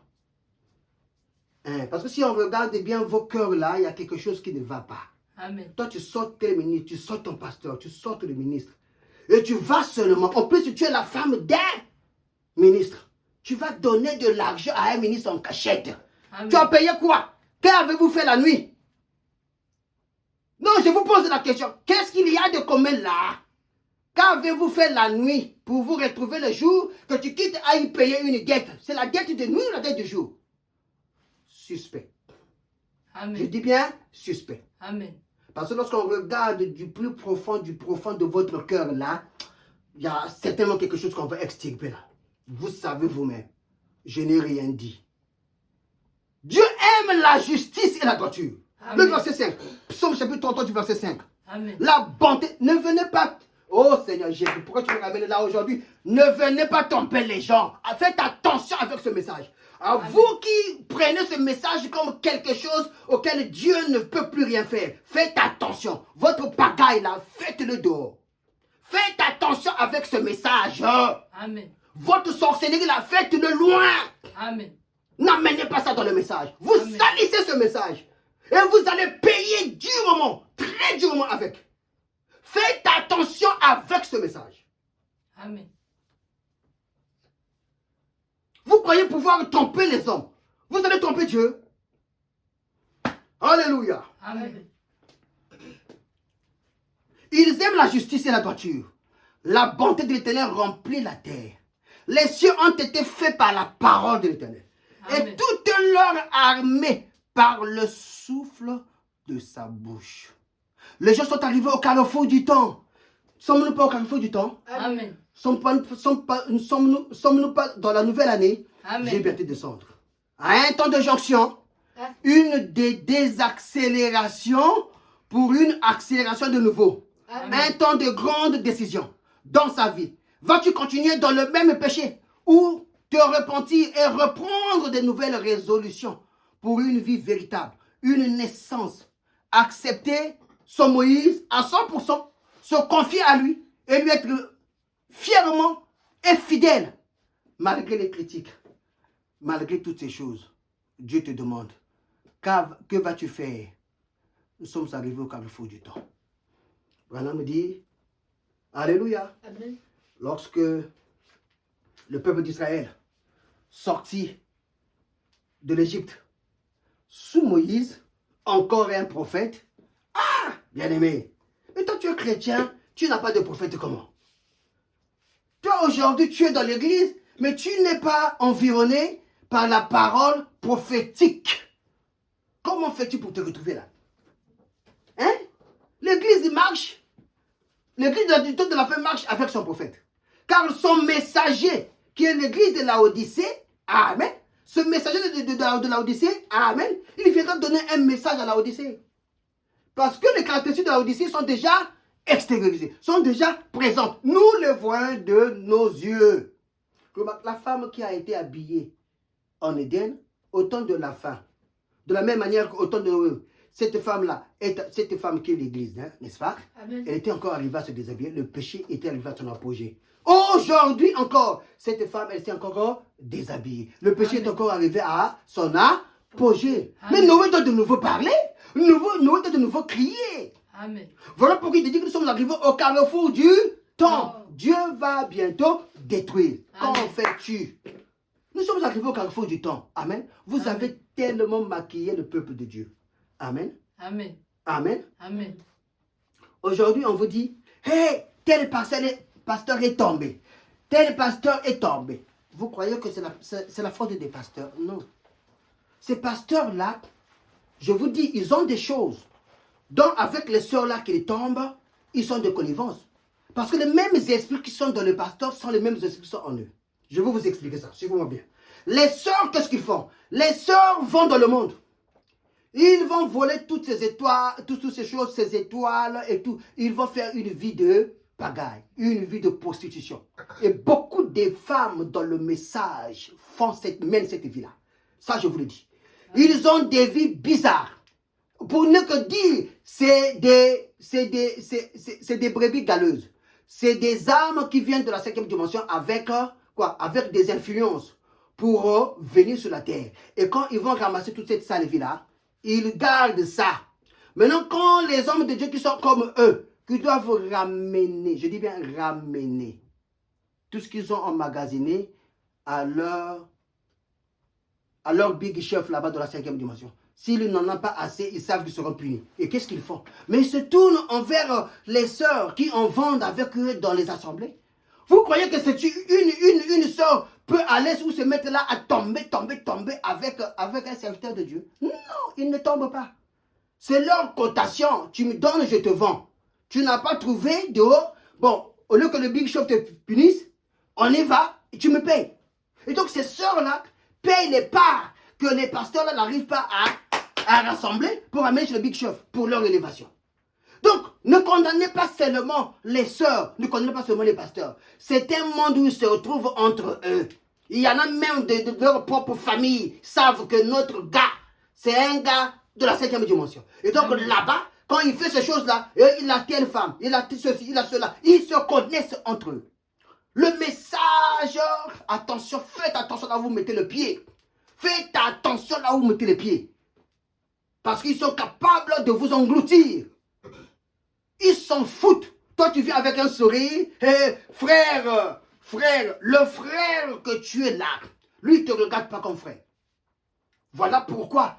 Hein, parce que si on regarde bien vos cœurs là, il y a quelque chose qui ne va pas. Amen. Toi, tu sors tes ministres, tu sors ton pasteur, tu sors le ministre. Et tu vas seulement, en plus tu es la femme d'un ministre. Tu vas donner de l'argent à un ministre en cachette. Amen. Tu as payé quoi? Qu'avez-vous fait la nuit? Non, je vous pose la question. Qu'est-ce qu'il y a de commun là? Qu'avez-vous fait la nuit pour vous retrouver le jour que tu quittes à y payer une dette? C'est la dette de nuit ou la dette de jour? Suspect. Amen. Je dis bien suspect. Amen. Parce que lorsqu'on regarde du profond de votre cœur là, il y a certainement quelque chose qu'on va extirper là. Vous savez vous-même, je n'ai rien dit. Dieu aime la justice et la droiture. Amen. Le verset 5, Psaume chapitre 33 du verset 5. Amen. La bonté, ne venez pas... Oh Seigneur Jésus, pourquoi tu me ramènes là aujourd'hui? Ne venez pas tromper les gens. Faites attention avec ce message. À vous qui prenez ce message comme quelque chose auquel Dieu ne peut plus rien faire, faites attention. Votre pagaille là, faites-le dehors. Faites attention avec ce message. Amen. Votre sorcellerie là, faites-le loin. Amen. N'amenez pas ça dans le message. Vous Amen. salissez ce message. Et vous allez payer durement, très durement avec. Faites attention avec ce message. Amen. Vous croyez pouvoir tromper les hommes. Vous allez tromper Dieu. Alléluia. Amen. Ils aiment la justice et la droiture. La bonté de l'Éternel remplit la terre. Les cieux ont été faits par la parole de l'Éternel. Et toute leur armée par le souffle de sa bouche. Les gens sont arrivés au carrefour du temps. Sommes-nous pas au carrefour du temps? Amen. Sommes-nous pas dans la nouvelle année? Amen. J'ai bientôt descendre. À un temps de jonction, une désaccélération pour une accélération de nouveau. Amen. Un temps de grande décision dans sa vie. Vas-tu continuer dans le même péché ou te repentir et reprendre de nouvelles résolutions pour une vie véritable, une naissance? Accepter son Moïse à 100%, se confier à lui et lui être fièrement et fidèle. Malgré les critiques, malgré toutes ces choses, Dieu te demande, que vas-tu faire? Nous sommes arrivés au carrefour du temps. Branham me dit, Alléluia. Amen. Lorsque le peuple d'Israël sortit de l'Égypte sous Moïse, encore un prophète. Ah, bien-aimé, mais toi tu es chrétien, tu n'as pas de prophète comment? Toi aujourd'hui tu es dans l'église, mais tu n'es pas environné par la parole prophétique. Comment fais-tu pour te retrouver là? Hein? L'église marche. L'église du temps de la fin marche avec son prophète. Car son messager, qui est l'église de Laodicée, amen. Ce messager de Laodicée, amen, il viendra donner un message à Laodicée. Parce que les caractéristiques de Laodicée sont déjà extériorisées, sont déjà présentes. Nous les voyons de nos yeux. La femme qui a été habillée en Éden, au temps de la fin, de la même manière qu'au temps de... Cette femme-là, cette femme qui est l'église, hein, n'est-ce pas? Amen. Elle était encore arrivée à se déshabiller. Le péché était arrivé à son apogée. Aujourd'hui encore, cette femme, elle s'est encore déshabillée. Le péché Amen. est encore arrivé à son apogée. Amen. Mais Noé doit de nouveau parler. Noé doit de nouveau crier. Amen. Voilà pourquoi il te dit que nous sommes arrivés au carrefour du temps. Oh. Dieu va bientôt détruire. Amen. Qu'en fais-tu? Nous sommes arrivés au carrefour du temps. Amen. Vous Amen. avez tellement maquillé le peuple de Dieu. Amen. Amen. Amen. Amen. Aujourd'hui, on vous dit, hey, tel pasteur est tombé. Tel pasteur est tombé. Vous croyez que c'est la faute des pasteurs? Non. Ces pasteurs-là, je vous dis, ils ont des choses dont avec les sœurs-là qui tombent, ils sont de connivence. Parce que les mêmes esprits qui sont dans le pasteur sont les mêmes esprits qui sont en eux. Je vais vous expliquer ça, suivez-moi bien. Les sœurs, qu'est-ce qu'ils font? Les sœurs vont dans le monde. Ils vont voler toutes ces étoiles, toutes ces choses, ces étoiles et tout. Ils vont faire une vie de pagaille, une vie de prostitution. Et beaucoup de femmes dans le message mènent cette vie-là. Ça, je vous le dis. Ils ont des vies bizarres. Pour ne que dire, c'est des brebis galeuses. C'est des âmes qui viennent de la 5e dimension avec quoi? Avec des influences pour venir sur la terre. Et quand ils vont ramasser toute cette sale vie-là, ils gardent ça. Maintenant, quand les hommes de Dieu qui sont comme eux, qui doivent ramener, je dis bien ramener, tout ce qu'ils ont emmagasiné à leur big chef là-bas dans la 5e dimension. S'ils n'en ont pas assez, ils savent qu'ils seront punis. Et qu'est-ce qu'ils font? Mais ils se tournent envers les sœurs qui en vendent avec eux dans les assemblées. Vous croyez que c'est une sœur peut aller ou se mettre là à tomber avec un serviteur de Dieu? Non, ils ne tombent pas. C'est leur cotation. Tu me donnes, je te vends. Tu n'as pas trouvé dehors. Bon, au lieu que le big shop te punisse, on y va et tu me payes. Et donc ces sœurs-là payent les parts que les pasteurs là n'arrivent pas à rassembler pour amener chez le big shop pour leur élévation. Donc, ne condamnez pas seulement les sœurs, ne condamnez pas seulement les pasteurs. C'est un monde où ils se retrouvent entre eux. Il y en a même de leur propre famille savent que notre gars, c'est un gars de la 5e dimension. Et donc là-bas, quand il fait ces choses-là, il a telle femme, il a ceci, il a cela, ils se connaissent entre eux. Le message, attention, faites attention là où vous mettez le pied. Faites attention là où vous mettez les pieds. Parce qu'ils sont capables de vous engloutir. Ils s'en foutent. Toi, tu viens avec un sourire. Hey, frère, le frère que tu es là, lui, il ne te regarde pas comme frère. Voilà pourquoi.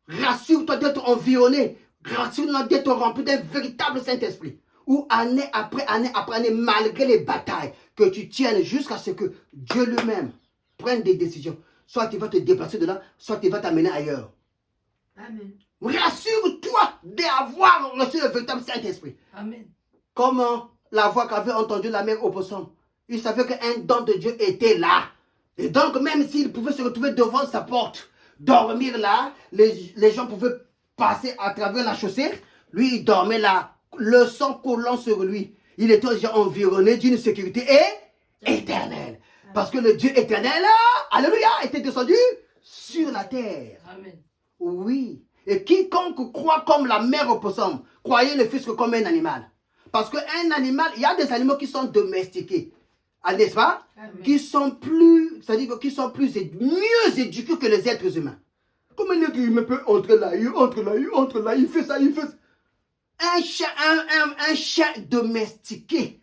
Rassure-toi d'être environné. Rassure-toi d'être rempli d'un véritable Saint-Esprit. Où année après année, malgré les batailles, que tu tiennes jusqu'à ce que Dieu lui-même prenne des décisions. Soit il va te déplacer de là, soit il va t'amener ailleurs. Amen. Rassure-toi d'avoir reçu le véritable Saint-Esprit. Amen. Comme la voix qu'avait entendue la mère Opossum. Il savait qu'un don de Dieu était là. Et donc, même s'il pouvait se retrouver devant sa porte, dormir là, les gens pouvaient passer à travers la chaussée. Lui, il dormait là, le sang collant sur lui. Il était déjà environné d'une sécurité éternelle. Parce que le Dieu éternel, alléluia, était descendu sur la terre. Amen. Oui. Et quiconque croit comme la mère opossum, croyez le fils que comme un animal. Parce qu'un animal, il y a des animaux qui sont domestiqués. N'est-ce pas? Amen. Qui sont plus, c'est-à-dire qu'ils sont mieux éduqués que les êtres humains. Comment un être humain peut entrer là, il fait ça, il fait ça. Un chien domestiqué.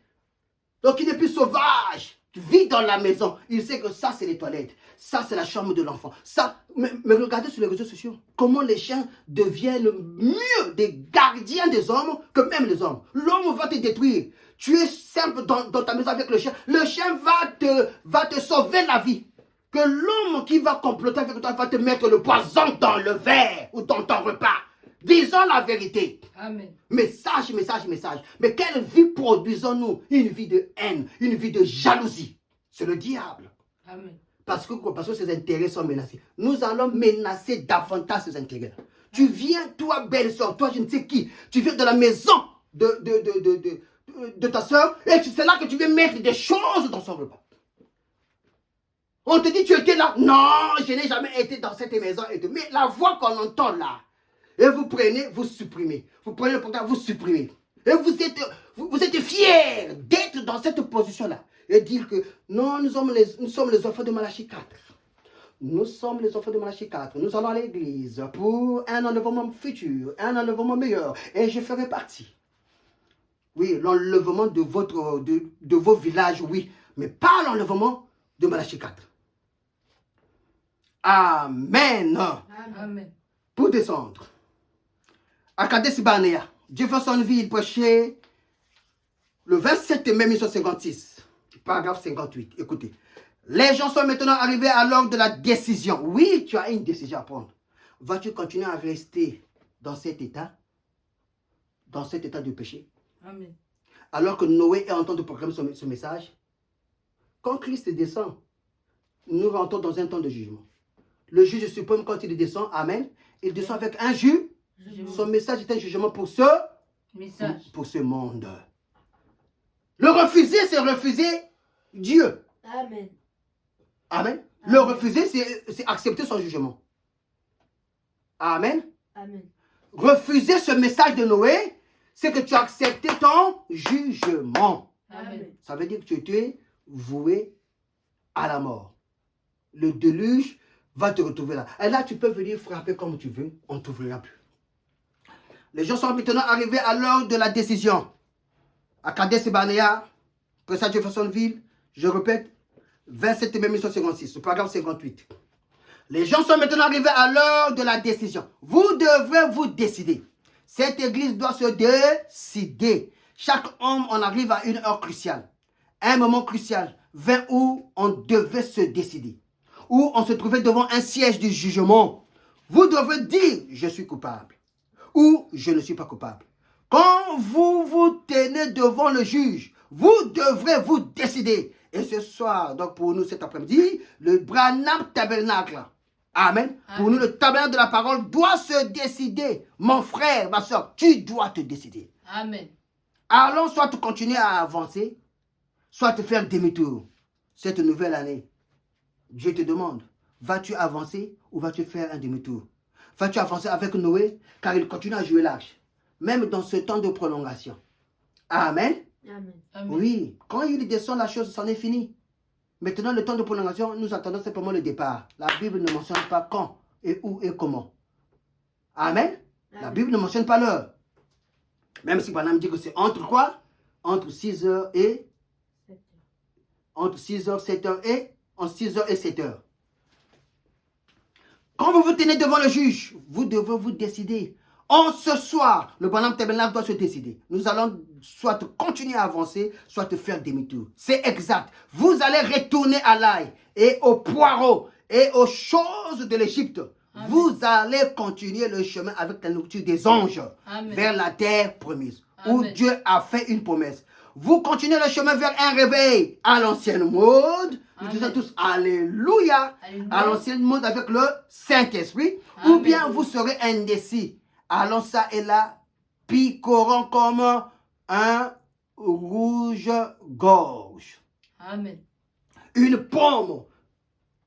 Donc il n'est plus sauvage. Vit dans la maison. Il sait que ça, c'est les toilettes. Ça, c'est la chambre de l'enfant. Ça, mais regardez sur les réseaux sociaux. Comment les chiens deviennent mieux des gardiens des hommes que même les hommes. L'homme va te détruire. Tu es simple dans ta maison avec le chien. Le chien va te sauver la vie. Que l'homme qui va comploter avec toi va te mettre le poison dans le verre ou dans ton repas. Disons la vérité. Amen. Message. Mais quelle vie produisons-nous? Une vie de haine, une vie de jalousie. C'est le diable. Amen. Parce que ses intérêts sont menacés. Nous allons menacer davantage ses intérêts. Tu viens, toi, belle soeur, toi, je ne sais qui, tu viens de la maison de ta soeur et c'est là que tu viens mettre des choses dans son repas. On te dit, tu étais là. Non, je n'ai jamais été dans cette maison. Mais la voix qu'on entend là, et vous prenez, vous supprimez. Vous prenez le portable, vous supprimez. Et vous êtes fiers d'être dans cette position-là. Et dire que non, nous sommes les enfants de Malachie 4. Nous sommes les enfants de Malachie 4. Nous allons à l'église pour un enlèvement futur, un enlèvement meilleur. Et je ferai partie. Oui, l'enlèvement de vos villages, oui. Mais pas l'enlèvement de Malachie 4. Amen. Amen. Pour descendre. À Kadesh Barnea, Jeffersonville, il prêchait le 27 mai 1956, paragraphe 58. Écoutez, les gens sont maintenant arrivés à l'heure de la décision. Oui, tu as une décision à prendre. Vas-tu continuer à rester dans cet état de péché? Amen. Alors que Noé est en train de proclamer ce message. Quand Christ descend, nous rentrons dans un temps de jugement. Le juge suprême, quand il descend, amen, il descend avec un jugement. Son message est un jugement pour ce monde. Le refuser, c'est refuser Dieu. Amen. Amen. Le refuser, c'est accepter son jugement. Amen. Amen. Refuser ce message de Noé, c'est que tu as accepté ton jugement. Amen. Ça veut dire que tu es voué à la mort. Le déluge va te retrouver là. Et là, tu peux venir frapper comme tu veux, on ne t'ouvrira plus. Les gens sont maintenant arrivés à l'heure de la décision. À Kadesh et Barnea, Pressa de Jeffersonville, je répète, 27 mai 1956, le paragraphe 58. Les gens sont maintenant arrivés à l'heure de la décision. Vous devrez vous décider. Cette église doit se décider. Chaque homme en arrive à une heure cruciale. Un moment crucial, 20 où on devait se décider. Où on se trouvait devant un siège du jugement. Vous devez dire, je suis coupable. Ou je ne suis pas coupable. Quand vous vous tenez devant le juge, vous devrez vous décider. Et ce soir, donc pour nous cet après-midi, le Branham Tabernacle. Amen. Pour nous, le tabernacle de la parole doit se décider. Mon frère, ma soeur, tu dois te décider. Amen. Allons soit continuer à avancer, soit te faire demi-tour. Cette nouvelle année, Dieu te demande, vas-tu avancer ou vas-tu faire un demi-tour? Vas-tu avancer avec Noé, car il continue à jouer l'âge, même dans ce temps de prolongation. Amen. Amen. Oui, quand il descend, la chose s'en est finie. Maintenant, le temps de prolongation, nous attendons simplement le départ. La Bible ne mentionne pas quand et où et comment. Amen. La Bible ne mentionne pas l'heure. Même si Branham dit que c'est entre quoi? Entre 6h et... Entre 6h, 7h et... Entre 6h et 7h. Quand vous vous tenez devant le juge, vous devez vous décider. En ce soir, le Branham Tabernacle doit se décider. Nous allons soit continuer à avancer, soit faire demi-tour. C'est exact. Vous allez retourner à l'ail et au poireau et aux choses de l'Égypte. Vous allez continuer le chemin avec la nourriture des anges. Amen. Vers la terre promise. Amen. Où Dieu a fait une promesse. Vous continuez le chemin vers un réveil à l'ancienne mode. Nous disons tous Alléluia. À l'ancienne mode avec le Saint-Esprit. Ou bien vous serez indécis. Allons ça et là, picorant comme un rouge-gorge. Amen. Une pomme.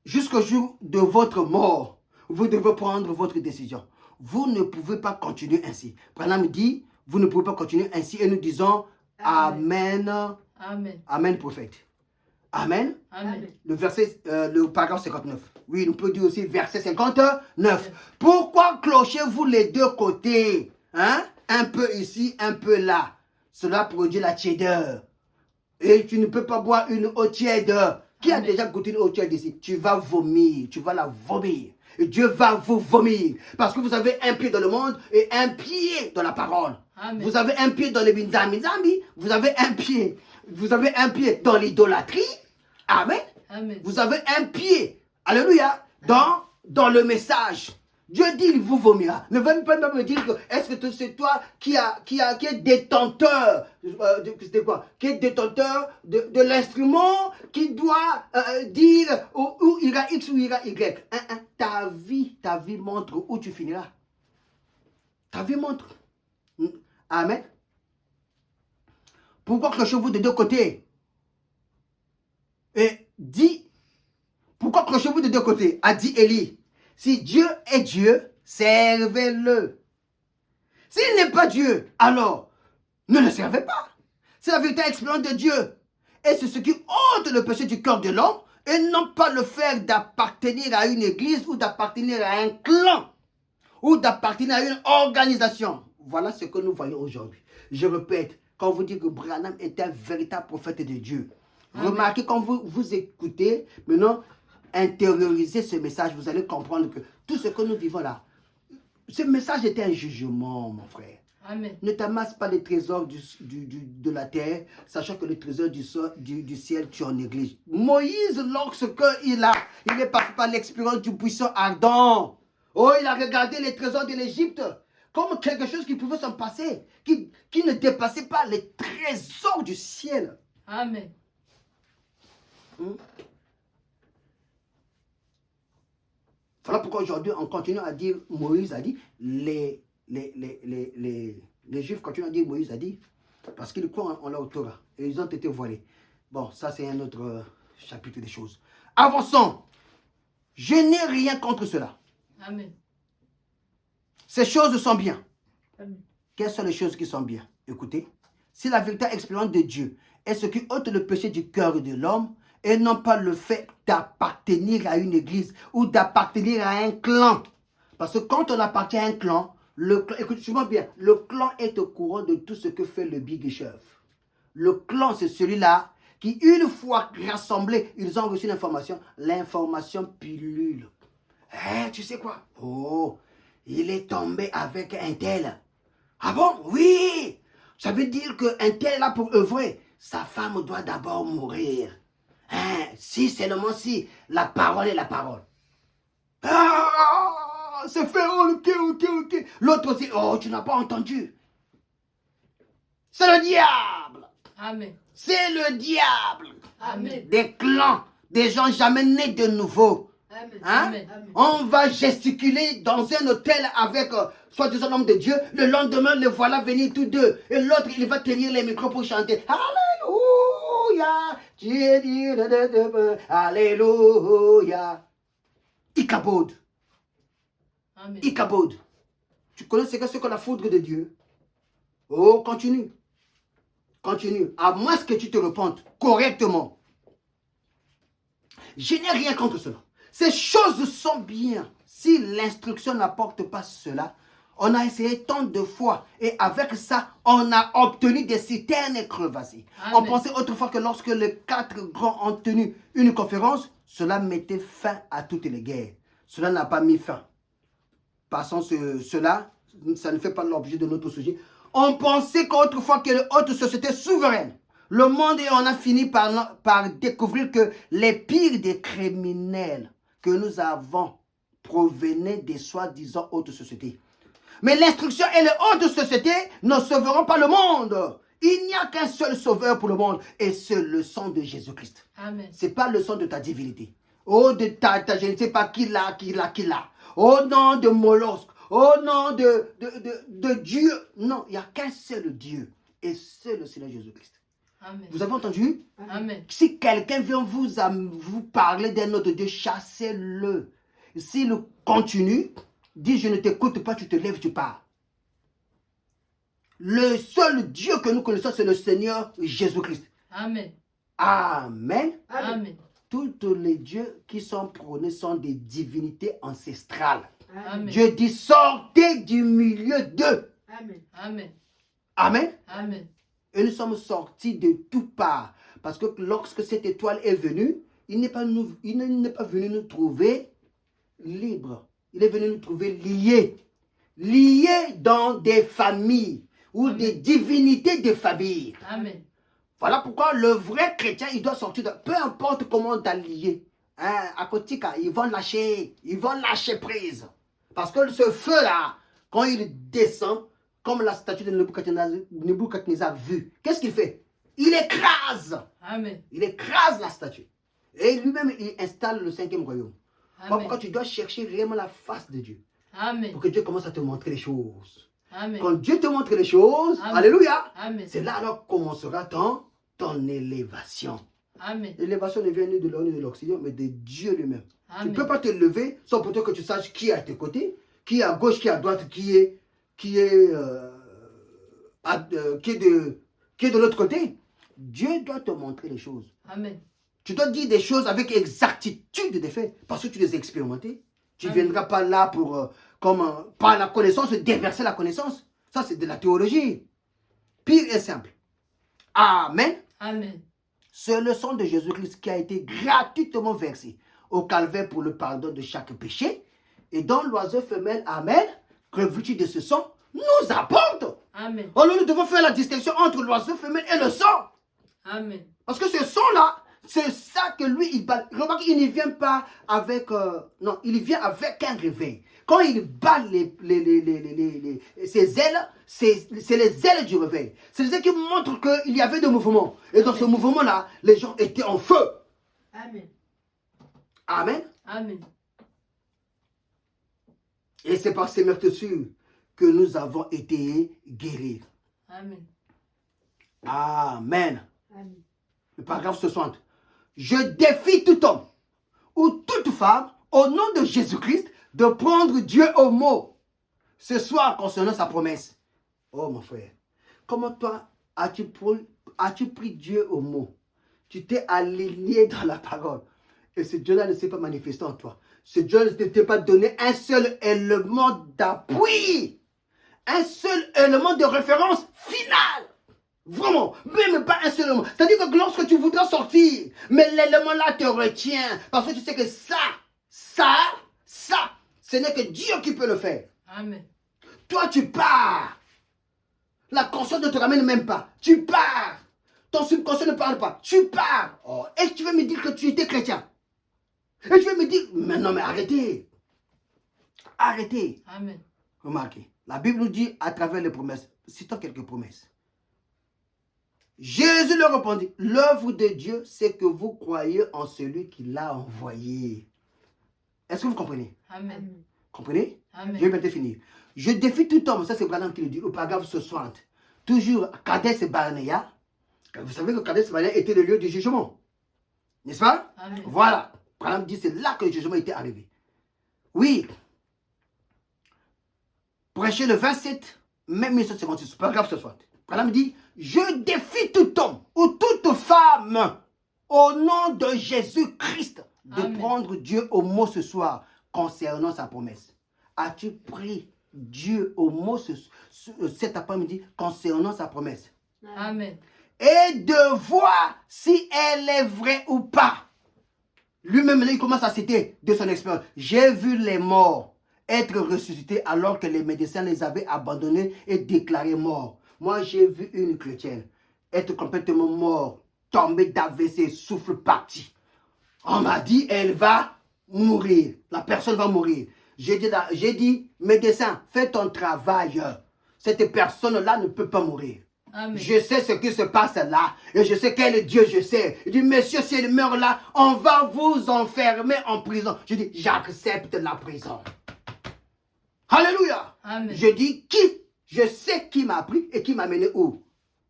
Jusqu'au jour de votre mort, vous devez prendre votre décision. Vous ne pouvez pas continuer ainsi. Branham dit, vous ne pouvez pas continuer ainsi. Et nous disons, Amen. Amen. Amen, prophète. Amen. Amen. Le verset, le paragraphe 59. Oui, on peut dire aussi verset 59. Pourquoi clochez-vous les deux côtés? Hein? Un peu ici, un peu là. Cela produit la tiédeur. Et tu ne peux pas boire une eau tiède. Qui a déjà goûté une eau tiède ici? Tu vas vomir, tu vas la vomir. Et Dieu va vous vomir. Parce que vous avez un pied dans le monde et un pied dans la parole. Amen. Vous avez un pied dans les binzambi. Vous avez un pied. Vous avez un pied dans l'idolâtrie. Amen. Amen. Vous avez un pied. Alléluia. Dans le message. Dieu dit, il vous vomira. Ne venez pas me dire que est-ce que c'est toi qui est détenteur qui est détenteur de l'instrument qui doit dire où ira X ou ira Y. Ta vie montre où tu finiras. Ta vie montre. Amen. Pourquoi clochez-vous de deux côtés? Et dit, pourquoi clochez-vous de deux côtés? A dit Élie. Si Dieu est Dieu, servez-le. S'il n'est pas Dieu, alors ne le servez pas. C'est la vérité expérience de Dieu. Et c'est ce qui ôte le péché du cœur de l'homme et non pas le fait d'appartenir à une église ou d'appartenir à un clan ou d'appartenir à une organisation. Voilà ce que nous voyons aujourd'hui. Je répète, quand vous dites que Branham est un véritable prophète de Dieu, Amen. Remarquez quand vous écoutez, maintenant, intériorisez ce message, vous allez comprendre que tout ce que nous vivons là, ce message était un jugement, mon frère. Amen. Ne t'amasse pas les trésors de la terre, sachant que les trésors du ciel, tu en négliges. Moïse, lorsqu'il est passé par l'expérience du buisson ardent, il a regardé les trésors de l'Égypte comme quelque chose qui pouvait s'en passer, qui ne dépassait pas les trésors du ciel. Amen. Voilà pourquoi aujourd'hui on continue à dire, Moïse a dit, les Juifs continuent à dire, Moïse a dit. Parce qu'ils croient en leur Torah. Et ils ont été voilés. Bon, ça c'est un autre chapitre des choses. Avançons. Je n'ai rien contre cela. Amen. Ces choses sont bien. Amen. Quelles sont les choses qui sont bien? Écoutez, si la vérité expérience de Dieu est ce qui ôte le péché du cœur de l'homme, et non pas le fait d'appartenir à une église ou d'appartenir à un clan. Parce que quand on appartient à un clan, écoutez-moi bien, le clan est au courant de tout ce que fait le big chef. Le clan, c'est celui-là qui, une fois rassemblés, ils ont reçu l'information. L'information pilule. Tu sais quoi? Oh, il est tombé avec un tel. Ah bon? Oui! Ça veut dire qu'un tel est là pour œuvrer. Sa femme doit d'abord mourir. Si seulement si la parole est la parole. Ah! C'est fait, ok. L'autre aussi, oh, tu n'as pas entendu. C'est le diable. Amen. C'est le diable. Amen. Des clans, des gens jamais nés de nouveau. Amen. Hein? Amen. On va gesticuler dans un hôtel avec soi-disant l'homme de Dieu. Le lendemain, le voilà venir tous deux. Et l'autre, il va tenir les micros pour chanter. Alléluia. Alléluia. Ichabod. Amen. Ichabod. Tu connais ce que c'est que la foudre de Dieu? Oh, continue. Continue. À moins que tu te repentes correctement. Je n'ai rien contre cela. Ces choses sont bien. Si l'instruction n'apporte pas cela, on a essayé tant de fois. Et avec ça, on a obtenu des citernes crevassées. Amen. On pensait autrefois que lorsque les 4 grands ont tenu une conférence, cela mettait fin à toutes les guerres. Cela n'a pas mis fin. Passons cela, ça ne fait pas l'objet de notre sujet. On pensait qu'autrefois que les hautes sociétés souveraines, le monde, et on a fini par découvrir que les pires des criminels que nous avons provenaient des soi-disant hautes sociétés. Mais l'instruction et les hautes sociétés ne sauveront pas le monde. Il n'y a qu'un seul sauveur pour le monde et c'est le sang de Jésus-Christ. Amen. Ce n'est pas le sang de ta divinité. Oh, de ta je ne sais pas qui l'a. Au nom de Molosque. Au nom de Dieu. Non, il n'y a qu'un seul Dieu. Et c'est le Seigneur Jésus-Christ. Amen. Vous avez entendu? Amen. Si quelqu'un vient vous parler d'un autre Dieu, chassez-le. S'il continue, dis je ne t'écoute pas, tu te lèves, tu pars. Le seul Dieu que nous connaissons, c'est le Seigneur Jésus-Christ. Amen. Amen. Amen. Tous les dieux qui sont prônés sont des divinités ancestrales. Amen. Dieu dit sortez du milieu d'eux. Amen. Amen. Amen. Amen. Et nous sommes sortis de tout part. Parce que lorsque cette étoile est venue, il n'est pas venu nous trouver libres. Il est venu nous trouver liés. Liés dans des familles ou Amen. des divinités de famille. Amen. Voilà pourquoi le vrai chrétien, il doit sortir de... Peu importe comment on t'a lié. À côté, ils vont lâcher prise. Parce que ce feu-là, quand il descend, comme la statue de Nebuchadnezzar vue, qu'est-ce qu'il fait? Il écrase. Amen. Il écrase la statue. Et lui-même, il installe le 5e royaume. Voilà Amen. pourquoi tu dois chercher vraiment la face de Dieu. Amen. Pour que Dieu commence à te montrer les choses. Amen. Quand Dieu te montre les choses, Amen. alléluia, Amen. c'est là alors commencera ton élévation. Amen. L'élévation ne vient ni de l'Orient ni de l'Occident, mais de Dieu lui-même. Tu Amen. ne peux pas te lever sans pourtant que tu saches qui est à tes côtés, qui est à gauche, qui est à droite, qui est de l'autre côté. Dieu doit te montrer les choses. Amen. Tu dois dire des choses avec exactitude des faits, parce que tu les as expérimentés. Tu ne Amen. viendras pas là pour, par la connaissance, déverser la connaissance. Ça, c'est de la théologie. Pire et simple. Amen. Amen. C'est le sang de Jésus-Christ qui a été gratuitement versé au calvaire pour le pardon de chaque péché. Et dont l'oiseau femelle, Amen, revêtu de ce sang, nous apporte. Amen. Alors nous devons faire la distinction entre l'oiseau femelle et le sang. Amen. Parce que ce sang-là, c'est ça que lui, il bat. Remarque, il ne vient pas avec... non, il vient avec un réveil. Quand il bat ses ailes, c'est les ailes du réveil. C'est les ailes qui montrent qu'il y avait des mouvements. Et dans ce mouvement-là, les gens étaient en feu. Amen. Amen. Amen. Et c'est par ces meurtrissures que nous avons été guéris. Amen. Amen. Amen. Le paragraphe 60. Je défie tout homme ou toute femme, au nom de Jésus-Christ, de prendre Dieu au mot ce soir concernant sa promesse. Oh mon frère, comment toi as-tu pris Dieu au mot? Tu t'es aligné dans la parole. Et ce Dieu-là ne s'est pas manifesté en toi. Ce Dieu ne t'a pas donné un seul élément d'appui. Un seul élément de référence final. Vraiment, même pas un seul élément. C'est-à-dire que lorsque tu voudras sortir, mais l'élément-là te retient. Parce que tu sais que ça, ce n'est que Dieu qui peut le faire. Amen. Toi, tu pars. La conscience ne te ramène même pas. Tu pars. Ton subconscient ne parle pas. Tu pars. Oh, et tu veux me dire que tu étais chrétien. Et tu veux me dire, mais non, mais arrêtez. Arrêtez. Amen. Remarquez, la Bible nous dit à travers les promesses, citons quelques promesses. Jésus leur répondit, l'œuvre de Dieu, c'est que vous croyez en celui qui l'a envoyé. Est-ce que vous comprenez? Amen. Comprenez? Amen. Je vais bientôt finir. Je défie tout homme, ça c'est Branham qui le dit, au paragraphe 60. Toujours Kadesh Barnea. Vous savez que Kadesh Barnea était le lieu du jugement. N'est-ce pas? Amen. Voilà. Branham dit, c'est là que le jugement était arrivé. Oui. Prêcher le 27 mai 1956, paragraphe 60. Branham dit, je défie tout homme ou toute femme au nom de Jésus-Christ de Amen. prendre Dieu au mot ce soir concernant sa promesse. As-tu pris Dieu au mot cet après-midi concernant sa promesse? Amen. Et de voir si elle est vraie ou pas. Lui-même, il commence à citer de son expérience. J'ai vu les morts être ressuscités alors que les médecins les avaient abandonnés et déclarés morts. Moi, j'ai vu une chrétienne être complètement morte, tomber d'AVC, souffle parti. On m'a dit, elle va mourir. La personne va mourir. J'ai dit, médecin, fais ton travail. Cette personne-là ne peut pas mourir. Amen. Je sais ce qui se passe là. Et je sais quel est Dieu, je sais. Il dit, monsieur, si elle meurt là, on va vous enfermer en prison. Je dis, j'accepte la prison. Alléluia. Amen. Je dis, je sais qui m'a pris et qui m'a mené où.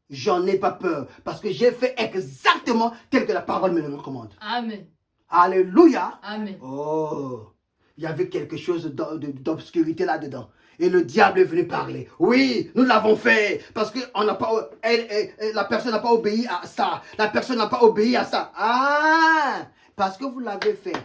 J'en ai pas peur. Parce que j'ai fait exactement tel que la parole me le recommande. Amen. Alléluia. Amen. Oh, il y avait quelque chose d'obscurité là-dedans. Et le diable est venu parler. Oui, nous l'avons fait. Parce que on n'a pas, la personne n'a pas obéi à ça. La personne n'a pas obéi à ça. Ah, parce que vous l'avez fait.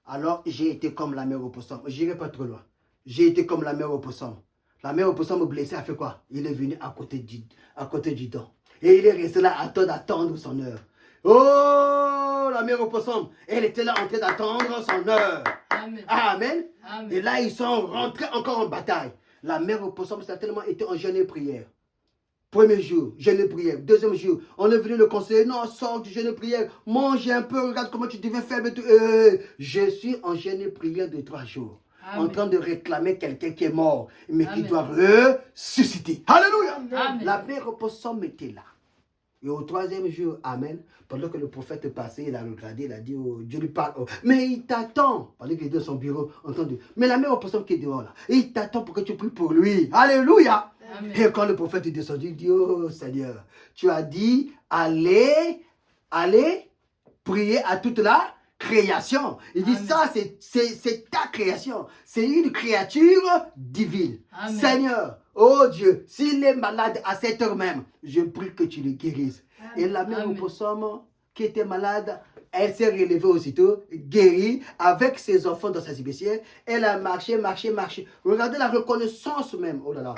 Alors, j'ai été comme la mère au poisson. Je n'irai pas trop loin. J'ai été comme la mère au poisson. La mère au poisson blessé a fait quoi? Il est venu à côté du don. Et il est resté là à attendre son heure. Oh, la mère au poisson, elle était là en train d'attendre son heure. Amen. Amen. Amen. Et là, ils sont rentrés encore en bataille. La mère au poisson, ça a tellement été en jeûne et prière. Premier jour, jeûne et prière. Deuxième jour, on est venu le conseiller. Non, sors du jeûne et prière. Mange un peu, regarde comment tu devais faire. Je suis en jeûne et prière de 3 jours. Amen. En train de réclamer quelqu'un qui est mort, mais qui Amen. doit ressusciter. Alléluia. Amen. La mère au poisson était là. Et au 3e jour, amen, pendant que le prophète passait, il a regardé, il a dit, oh, Dieu lui parle, oh, mais il t'attend. Pendant qu'il était dans son bureau, entendu. Mais la mère au poisson qui est dehors là, il t'attend pour que tu pries pour lui. Alléluia. Amen. Et quand le prophète est descendu, il dit, oh Seigneur, tu as dit, allez prier à toute la création. Il dit, Amen. ça c'est ta création. C'est une créature divine. Amen. Seigneur, oh Dieu, s'il est malade à cette heure même, je prie que tu le guérisses. Et la mère au Amen. poisson qui était malade, elle s'est relevée aussitôt, guérie, avec ses enfants dans sa cimetière. Elle a marché. Regardez la reconnaissance même, oh là là,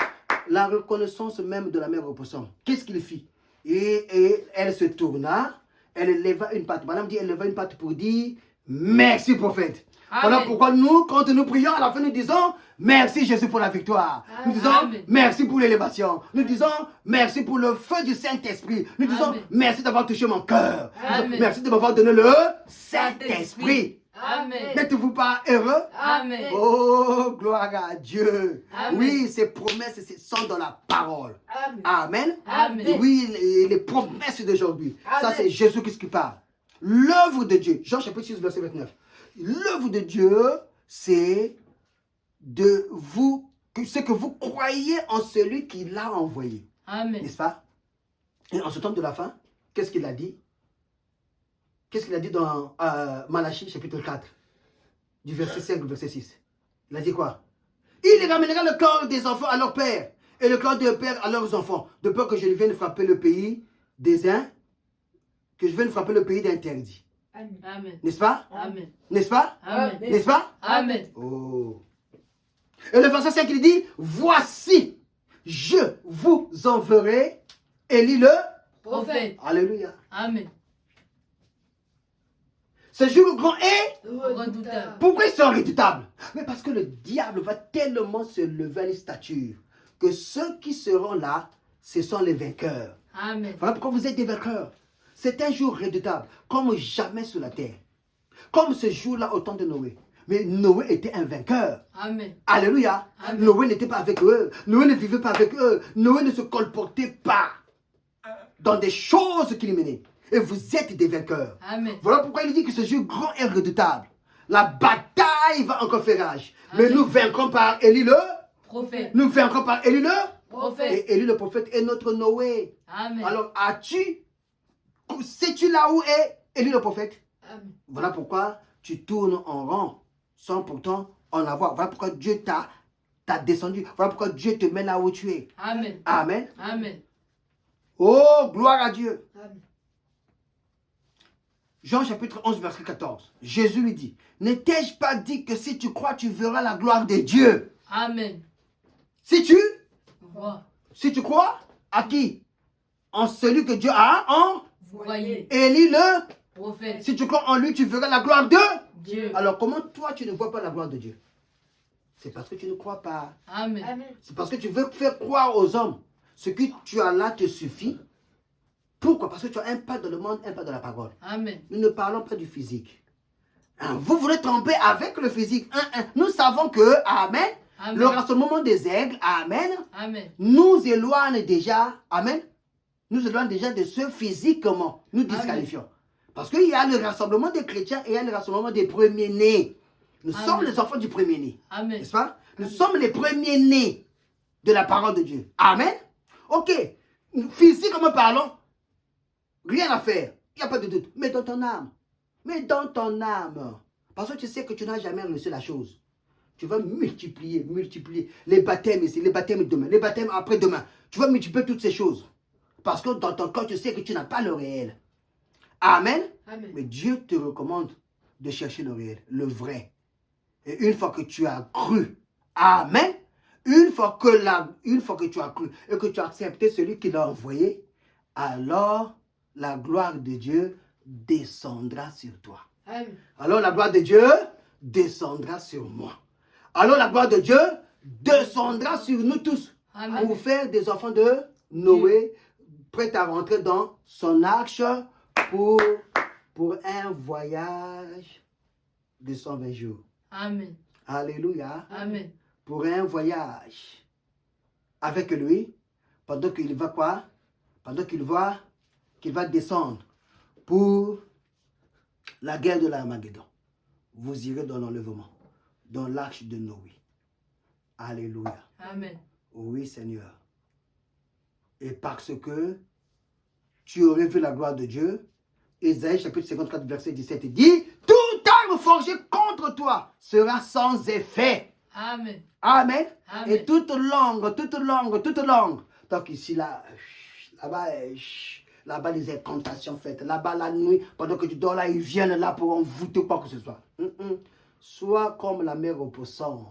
la reconnaissance même de la mère au poisson. Qu'est-ce qu'il fit? Et elle se tourna, elle leva une patte. Madame dit, elle leva une patte pour dire, merci prophète. Voilà Amen. pourquoi nous, quand nous prions, à la fin, nous disons, merci Jésus pour la victoire. Nous disons, Amen. merci pour l'élévation. Nous disons, merci pour le feu du Saint-Esprit. Nous disons, Amen. merci d'avoir touché mon cœur. Nous disons, Amen. merci de m'avoir donné le Saint-Esprit. Amen. N'êtes-vous pas heureux? Amen. Oh, gloire à Dieu. Amen. Oui, ces promesses sont dans la parole. Amen. Amen. Oui, les promesses d'aujourd'hui. Ça, Amen. c'est Jésus-Christ qui parle. L'œuvre de Dieu. Jean chapitre 6, verset 29. L'œuvre de Dieu, c'est ce que vous croyez en celui qui l'a envoyé. Amen. N'est-ce pas? Et en ce temps de la fin, qu'est-ce qu'il a dit? Qu'est-ce qu'il a dit dans Malachie, chapitre 4, du verset 5 au verset 6? Il a dit quoi? Il ramènera le corps des enfants à leur père, et le corps des pères à leurs enfants, de peur que je vienne frapper le pays des uns, que je vienne frapper le pays d'interdit. Amen. N'est-ce pas? Amen. N'est-ce pas? Amen. N'est-ce pas? Amen. Oh. Et le verset 5, il dit, voici, je vous enverrai Élie le Prophète. Alléluia. Amen. Ce jour grand est, Redoutable. pourquoi ils sont redoutables? Mais parce que le diable va tellement se lever à une stature que ceux qui seront là, ce sont les vainqueurs. Amen. Voilà pourquoi vous êtes des vainqueurs. C'est un jour redoutable, comme jamais sur la terre. Comme ce jour-là au temps de Noé. Mais Noé était un vainqueur. Amen. Alléluia. Amen. Noé n'était pas avec eux. Noé ne vivait pas avec eux. Noé ne se comportait pas dans des choses qu'il menait. Et vous êtes des vainqueurs. Amen. Voilà pourquoi il dit que ce jour grand est redoutable. La bataille va encore faire rage. Mais Amen. nous vaincrons par Élie le. Prophète. Nous vaincrons par Élie le. Prophète. Et Élie le prophète est notre Noé. Amen. Alors sais-tu là où est Élie le prophète? Amen. Voilà pourquoi tu tournes en rang sans pourtant en avoir. Voilà pourquoi Dieu t'a descendu. Voilà pourquoi Dieu te met là où tu es. Amen. Amen. Amen. Oh, gloire à Dieu. Amen. Jean chapitre 11, verset 14. Jésus lui dit, ne t'ai-je pas dit que si tu crois, tu verras la gloire de Dieu? Amen. Si tu Vois. crois, à qui? En celui que Dieu a Voyez. Élie le. Prophète. Si tu crois en lui, tu verras la gloire de. Dieu. Alors comment toi tu ne vois pas la gloire de Dieu? C'est parce que tu ne crois pas. Amen. C'est parce que tu veux faire croire aux hommes. Ce que tu as là te suffit. Pourquoi? Parce que tu as un pas dans le monde, un pas dans la parole. Amen. Nous ne parlons pas du physique. Hein, vous voulez tromper avec le physique. Nous savons que, amen, Amen. le rassemblement des aigles, amen, Amen. nous éloigne déjà, amen, nous éloigne déjà de ce physiquement. Nous disqualifions. Parce qu'il y a le rassemblement des chrétiens et il y a le rassemblement des premiers-nés. Nous Amen. sommes les enfants du premier-né. Amen. N'est-ce pas? Nous sommes les premiers-nés de la parole de Dieu. Amen. Ok. Physiquement parlons, rien à faire. Il n'y a pas de doute. Mais dans ton âme. Mais dans ton âme. Parce que tu sais que tu n'as jamais reçu la chose. Tu vas multiplier. Les baptêmes ici, les baptêmes demain, les baptêmes après-demain. Tu vas multiplier toutes ces choses. Parce que dans ton corps, tu sais que tu n'as pas le réel. Amen. Amen. Mais Dieu te recommande de chercher le réel, le vrai. Et une fois que tu as cru, amen, une fois que tu as cru et que tu as accepté celui qui l'a envoyé, alors la gloire de Dieu descendra sur toi. Amen. Alors la gloire de Dieu descendra sur moi. Alors la gloire de Dieu descendra sur nous tous. Amen. Pour faire des enfants de Noé, prêts à rentrer dans son arche pour un voyage de 120 jours. Amen. Alléluia. Amen. Pour un voyage avec lui, pendant qu'il va quoi? Pendant qu'il va descendre pour la guerre de l'Armageddon. Vous irez dans l'enlèvement, dans l'arche de Noé. Alléluia. Amen. Oui, Seigneur. Et parce que tu aurais vu la gloire de Dieu, Ésaïe chapitre 54, verset 17 dit, toute arme forgée contre toi sera sans effet. Amen. Amen. Amen. Et toute langue. Donc ici, là-bas, les incantations faites. Là-bas, la nuit, pendant que tu dors là, ils viennent là pour envoûter quoi que ce soit. Sois comme la mère au poisson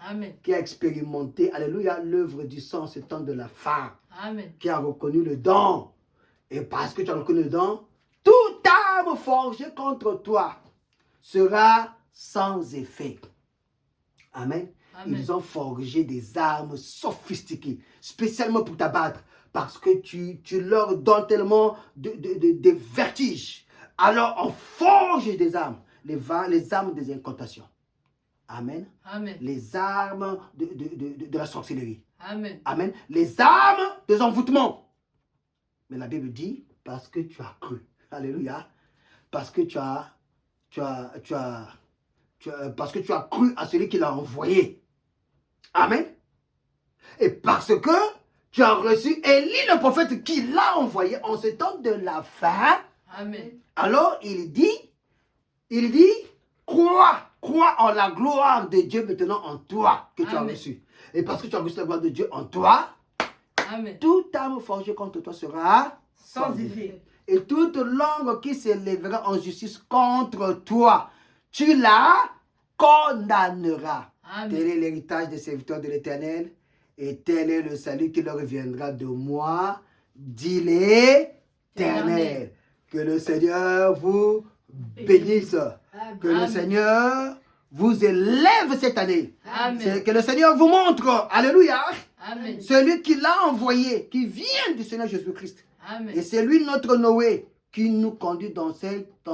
Amen. qui a expérimenté, alléluia, l'œuvre du sang, ce temps de la femme, Amen. qui a reconnu le don. Et parce que tu as reconnu le don, toute arme forgée contre toi sera sans effet. Amen. Amen. Ils ont forgé des armes sophistiquées, spécialement pour t'abattre, parce que tu leur donnes tellement de vertiges. Alors on forge des armes, les armes des incantations. Amen. Amen. Les armes de la sorcellerie. Amen. Amen. Les armes des envoûtements. Mais la Bible dit, parce que tu as cru. Alléluia. Parce que parce que tu as cru à celui qui l'a envoyé. Amen. Et parce que tu as reçu Élie le prophète qui l'a envoyé en ce temps de la fin. Amen. Alors il dit, crois en la gloire de Dieu maintenant en toi que tu as Amen. reçu. Et parce que tu as reçu la gloire de Dieu en toi, Amen. toute arme forgée contre toi sera Sans effet. et toute langue qui s'élèvera en justice contre toi, tu la condamneras. Amen. Tel est l'héritage des serviteurs de l'Éternel et tel est le salut qui leur viendra de moi, dit l'Éternel. Que le Seigneur vous bénisse. Que le Amen. Seigneur vous élève cette année. Amen. Que le Seigneur vous montre, alléluia, Amen. celui qui l'a envoyé, qui vient du Seigneur Jésus-Christ. Amen. Et c'est lui notre Noé qui nous conduit dans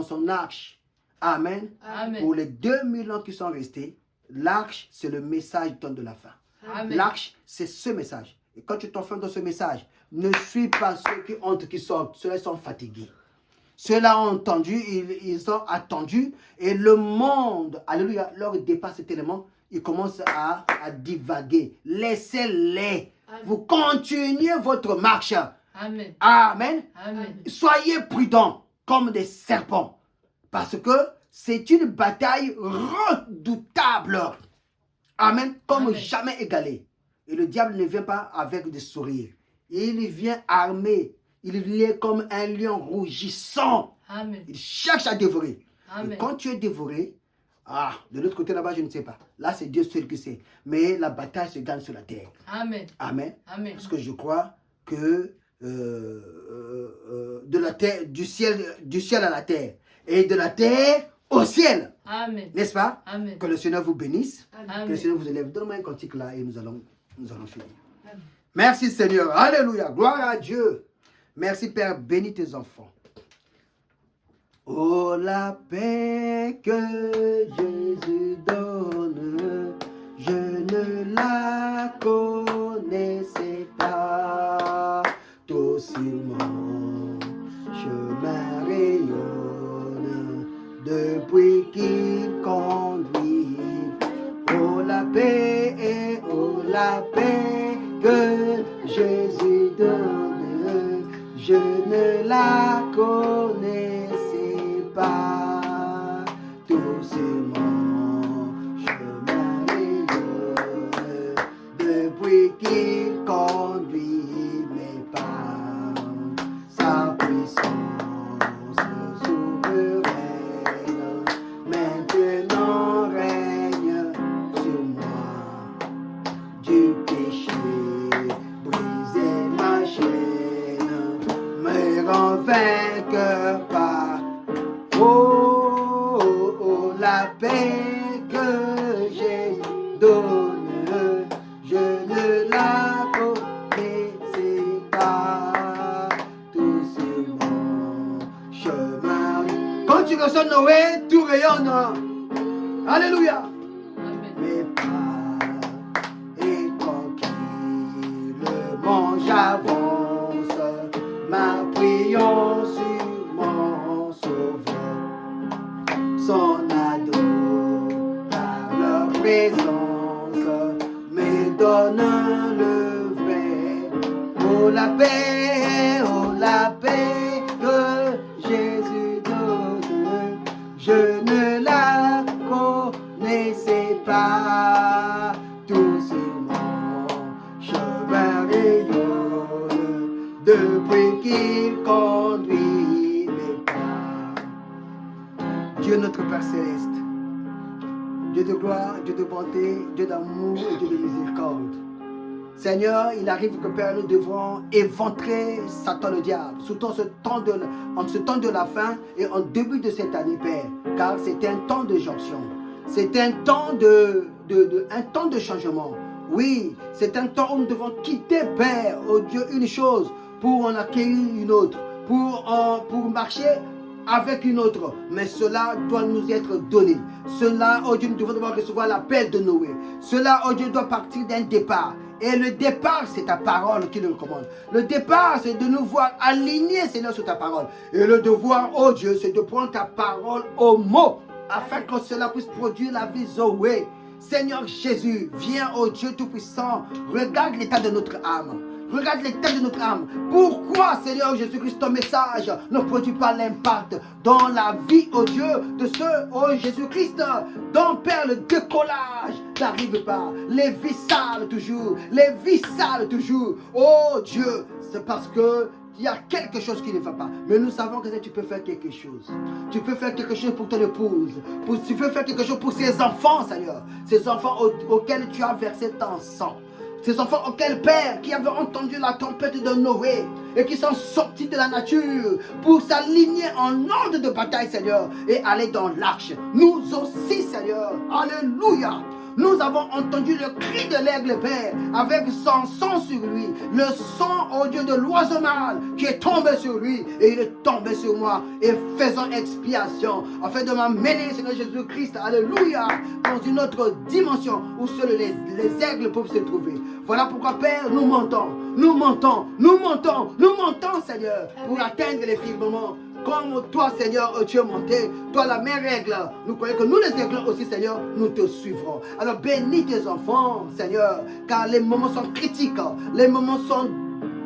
son arche. Amen. Amen. Pour les 2000 ans qui sont restés, l'arche, c'est le message du temps de la fin. Amen. L'arche, c'est ce message. Et quand tu t'enfermes dans ce message, ne suis pas ceux qui entrent, qui sortent. Ceux-là sont fatigués. Ceux-là ont entendu, ils ont attendu. Et le monde, alléluia, leur dépasse cet élément. Ils commencent à divaguer. Laissez-les. Vous continuez votre marche. Amen. Amen. Amen. Soyez prudents comme des serpents. Parce que c'est une bataille redoutable. Amen. Comme Amen. jamais égalée. Et le diable ne vient pas avec des sourires. Il vient armé. Il est comme un lion rougissant. Amen. Il cherche à dévorer. Amen. Et quand tu es dévoré, de l'autre côté là-bas, je ne sais pas. Là, c'est Dieu seul qui sait. Mais la bataille se gagne sur la terre. Amen. Amen. Amen. Parce que je crois que de la terre, du ciel à la terre et de la terre au ciel. Amen. N'est-ce pas? Amen. Que le Seigneur vous bénisse. Que le Amen. Seigneur vous élève. Donne-moi un cantique là et nous allons finir. Amen. Merci Seigneur. Alléluia. Gloire à Dieu. Merci Père. Bénis tes enfants. Oh la paix que Jésus donne, je ne la connaissais pas. Tout sur mon chemin rayonne depuis qu'il conduit. Oh la paix que Jésus donne, je ne la connaissais pas. Tout sur mon chemin rayonne depuis qu'il conduit mes pas. Sa puissance souveraine maintenant règne sur moi. Du péché briser ma chaîne me rend vainqueur par la paix que Jésus donne, je ne la connaissais pas. Tout sur mon chemin. Quand tu reçois Noé, tout rayonne. Alléluia. Amen. Mes pas et tranquillement j'avance, m'appuyant sur mon sauveur. Son adorable présence me donne le vrai. Oh la paix que Jésus donne, je ne la connaissais pas. Tout sur mon chemin rayonne depuis qu'il conduit mes pas. Dieu notre Père Céleste, Dieu de gloire, Dieu de bonté, Dieu d'amour et Dieu de miséricorde. Seigneur, il arrive que Père, nous devons éventrer Satan le diable, surtout en ce temps de la fin et en début de cette année, Père, car c'est un temps de jonction, c'est un temps de changement. Oui, c'est un temps où nous devons quitter, Père, oh Dieu, une chose pour en acquérir une autre, pour marcher avec une autre, mais cela doit nous être donné. Cela, oh Dieu, nous devons devoir recevoir l'appel de Noé. Cela, oh Dieu, doit partir d'un départ. Et le départ, c'est ta parole qui nous commande. Le départ, c'est de nous voir alignés, Seigneur, sur ta parole. Et le devoir, oh Dieu, c'est de prendre ta parole au mot, afin que cela puisse produire la vie Zoé. Seigneur Jésus, viens, oh Dieu Tout-Puissant, regarde l'état de notre âme. Regarde l'état de notre âme. Pourquoi, Seigneur Jésus-Christ, ton message ne produit pas l'impact dans la vie, oh Dieu, de ceux, oh Jésus-Christ, dont Père, le décollage n'arrive pas. Les vies sales toujours. Les vies sales toujours. Oh Dieu, c'est parce que il y a quelque chose qui ne va pas. Mais nous savons que tu peux faire quelque chose. Tu peux faire quelque chose pour ton épouse. Tu peux faire quelque chose pour ses enfants, Seigneur. Ces enfants auxquels tu as versé ton sang. Ces enfants auxquels, Père, qui avaient entendu la tempête de Noé et qui sont sortis de la nature pour s'aligner en ordre de bataille, Seigneur, et aller dans l'arche. Nous aussi, Seigneur. Alléluia. Nous avons entendu le cri de l'aigle, Père, avec son sang sur lui. Le sang, oh Dieu, de l'oiseau mâle qui est tombé sur lui et il est tombé sur moi. Et faisons expiation afin de m'amener, Seigneur Jésus-Christ, alléluia, dans une autre dimension où seuls les aigles peuvent se trouver. Voilà pourquoi, Père, nous montons, Seigneur, pour atteindre les firmaments. Comme toi, Seigneur, tu es monté, toi la mère aigle. Nous croyons que nous les aigles aussi, Seigneur, nous te suivrons. Alors bénis tes enfants, Seigneur, car les moments sont critiques, les moments sont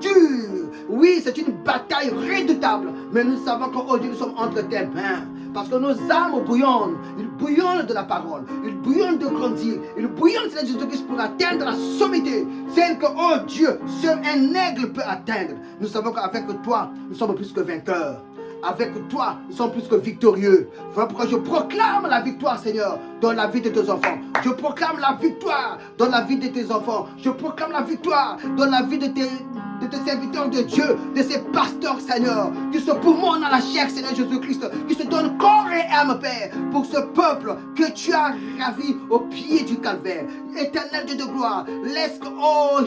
durs. Oui, c'est une bataille redoutable, mais nous savons qu'aujourd'hui nous sommes entre tes mains. Parce que nos âmes bouillonnent, ils bouillonnent de la parole, ils bouillonnent de grandir, ils bouillonnent, Seigneur Jésus-Christ, pour atteindre la sommité, celle que, oh Dieu, seul un aigle peut atteindre. Nous savons qu'avec toi, nous sommes plus que vainqueurs. Avec toi, nous sommes plus que victorieux. Voilà pourquoi je proclame la victoire, Seigneur, dans la vie de tes enfants. Je proclame la victoire dans la vie de tes enfants. Je proclame la victoire dans la vie de tes serviteurs de Dieu, de ces pasteurs, Seigneur, qui se poumonnent dans la chair, Seigneur Jésus-Christ, qui se donnent corps et âme, Père, pour ce peuple que tu as ravi au pied du calvaire. Éternel Dieu de gloire, laisse que, oh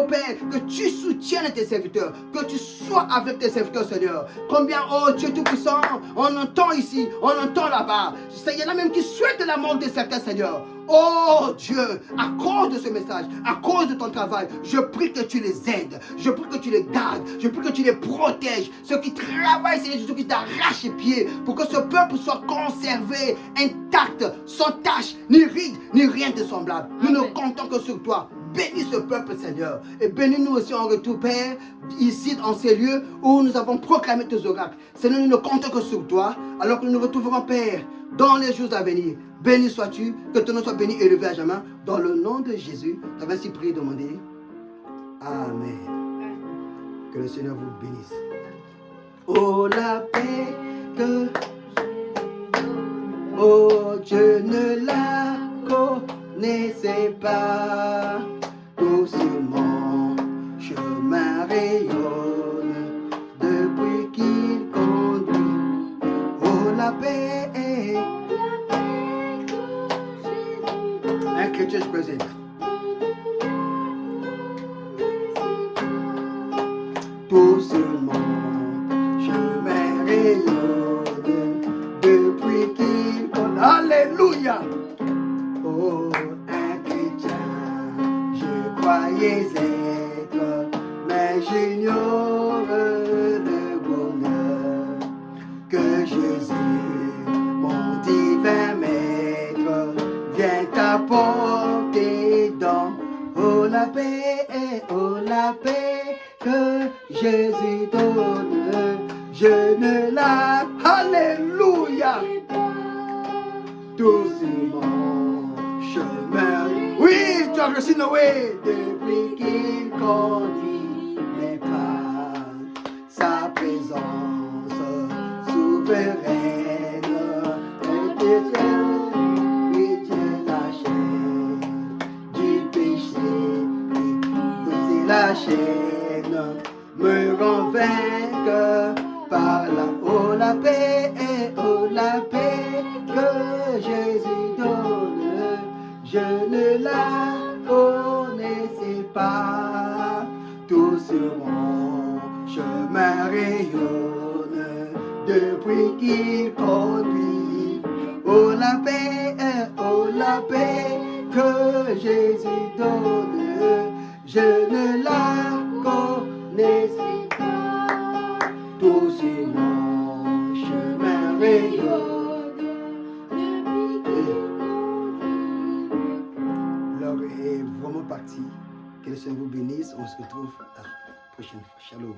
Père, que tu soutiennes tes serviteurs, que tu sois avec tes serviteurs, Seigneur. Combien, oh Dieu Tout-Puissant, on entend ici, on entend là-bas. Il y en a même qui souhaitent la mort de certains, Seigneur. Oh Dieu, à cause de ce message, à cause de ton travail, je prie que tu les aides, je prie que tu les gardes, je prie que tu les protèges. Ceux qui travaillent, Seigneur Jésus, qui t'arrachent les pieds pour que ce peuple soit conservé, intact, sans tache, ni ride, ni rien de semblable. Nous ne comptons que sur toi. Bénis ce peuple, Seigneur. Et bénis-nous aussi en retour, Père, ici, en ces lieux où nous avons proclamé tes oracles. Seigneur, nous ne comptons que sur toi, alors que nous nous retrouverons, Père, dans les jours à venir. Béni sois-tu, que ton nom soit béni et élevé à jamais. Dans le nom de Jésus, tu avais ainsi prié et demandé. Amen. Que le Seigneur vous bénisse. Oh, la paix que oh, je ne la connaissais pas. Doucement, chemin rayonne depuis qu'il conduit. Oh, la paix. Un chrétien présent. Doucement, chemin rayonne depuis qu'il conduit. Alléluia. Oh, un chrétien, je croyais être, mais j'ignore le bonheur que Jésus, mon divin maître, vient t'apporter dans. Oh la paix que Jésus donne, je ne la. Alléluia. Doucement, chemin. Oui, tu as reçu Noé depuis qu'il conduit mes pas. Sa présence souveraine détient la chaîne du péché, briser la chaîne, me rend vainqueur par la. Oh la paix que Jésus donne, je ne la connaissais pas. Tout sur mon chemin rayonne depuis qu'il conduit. Oh la paix que Jésus donne, je ne la connaissais pas. Tout sur mon chemin rayonne. L'heure est vraiment partie. Que le Seigneur vous bénisse. On se retrouve la prochaine fois. Shalom.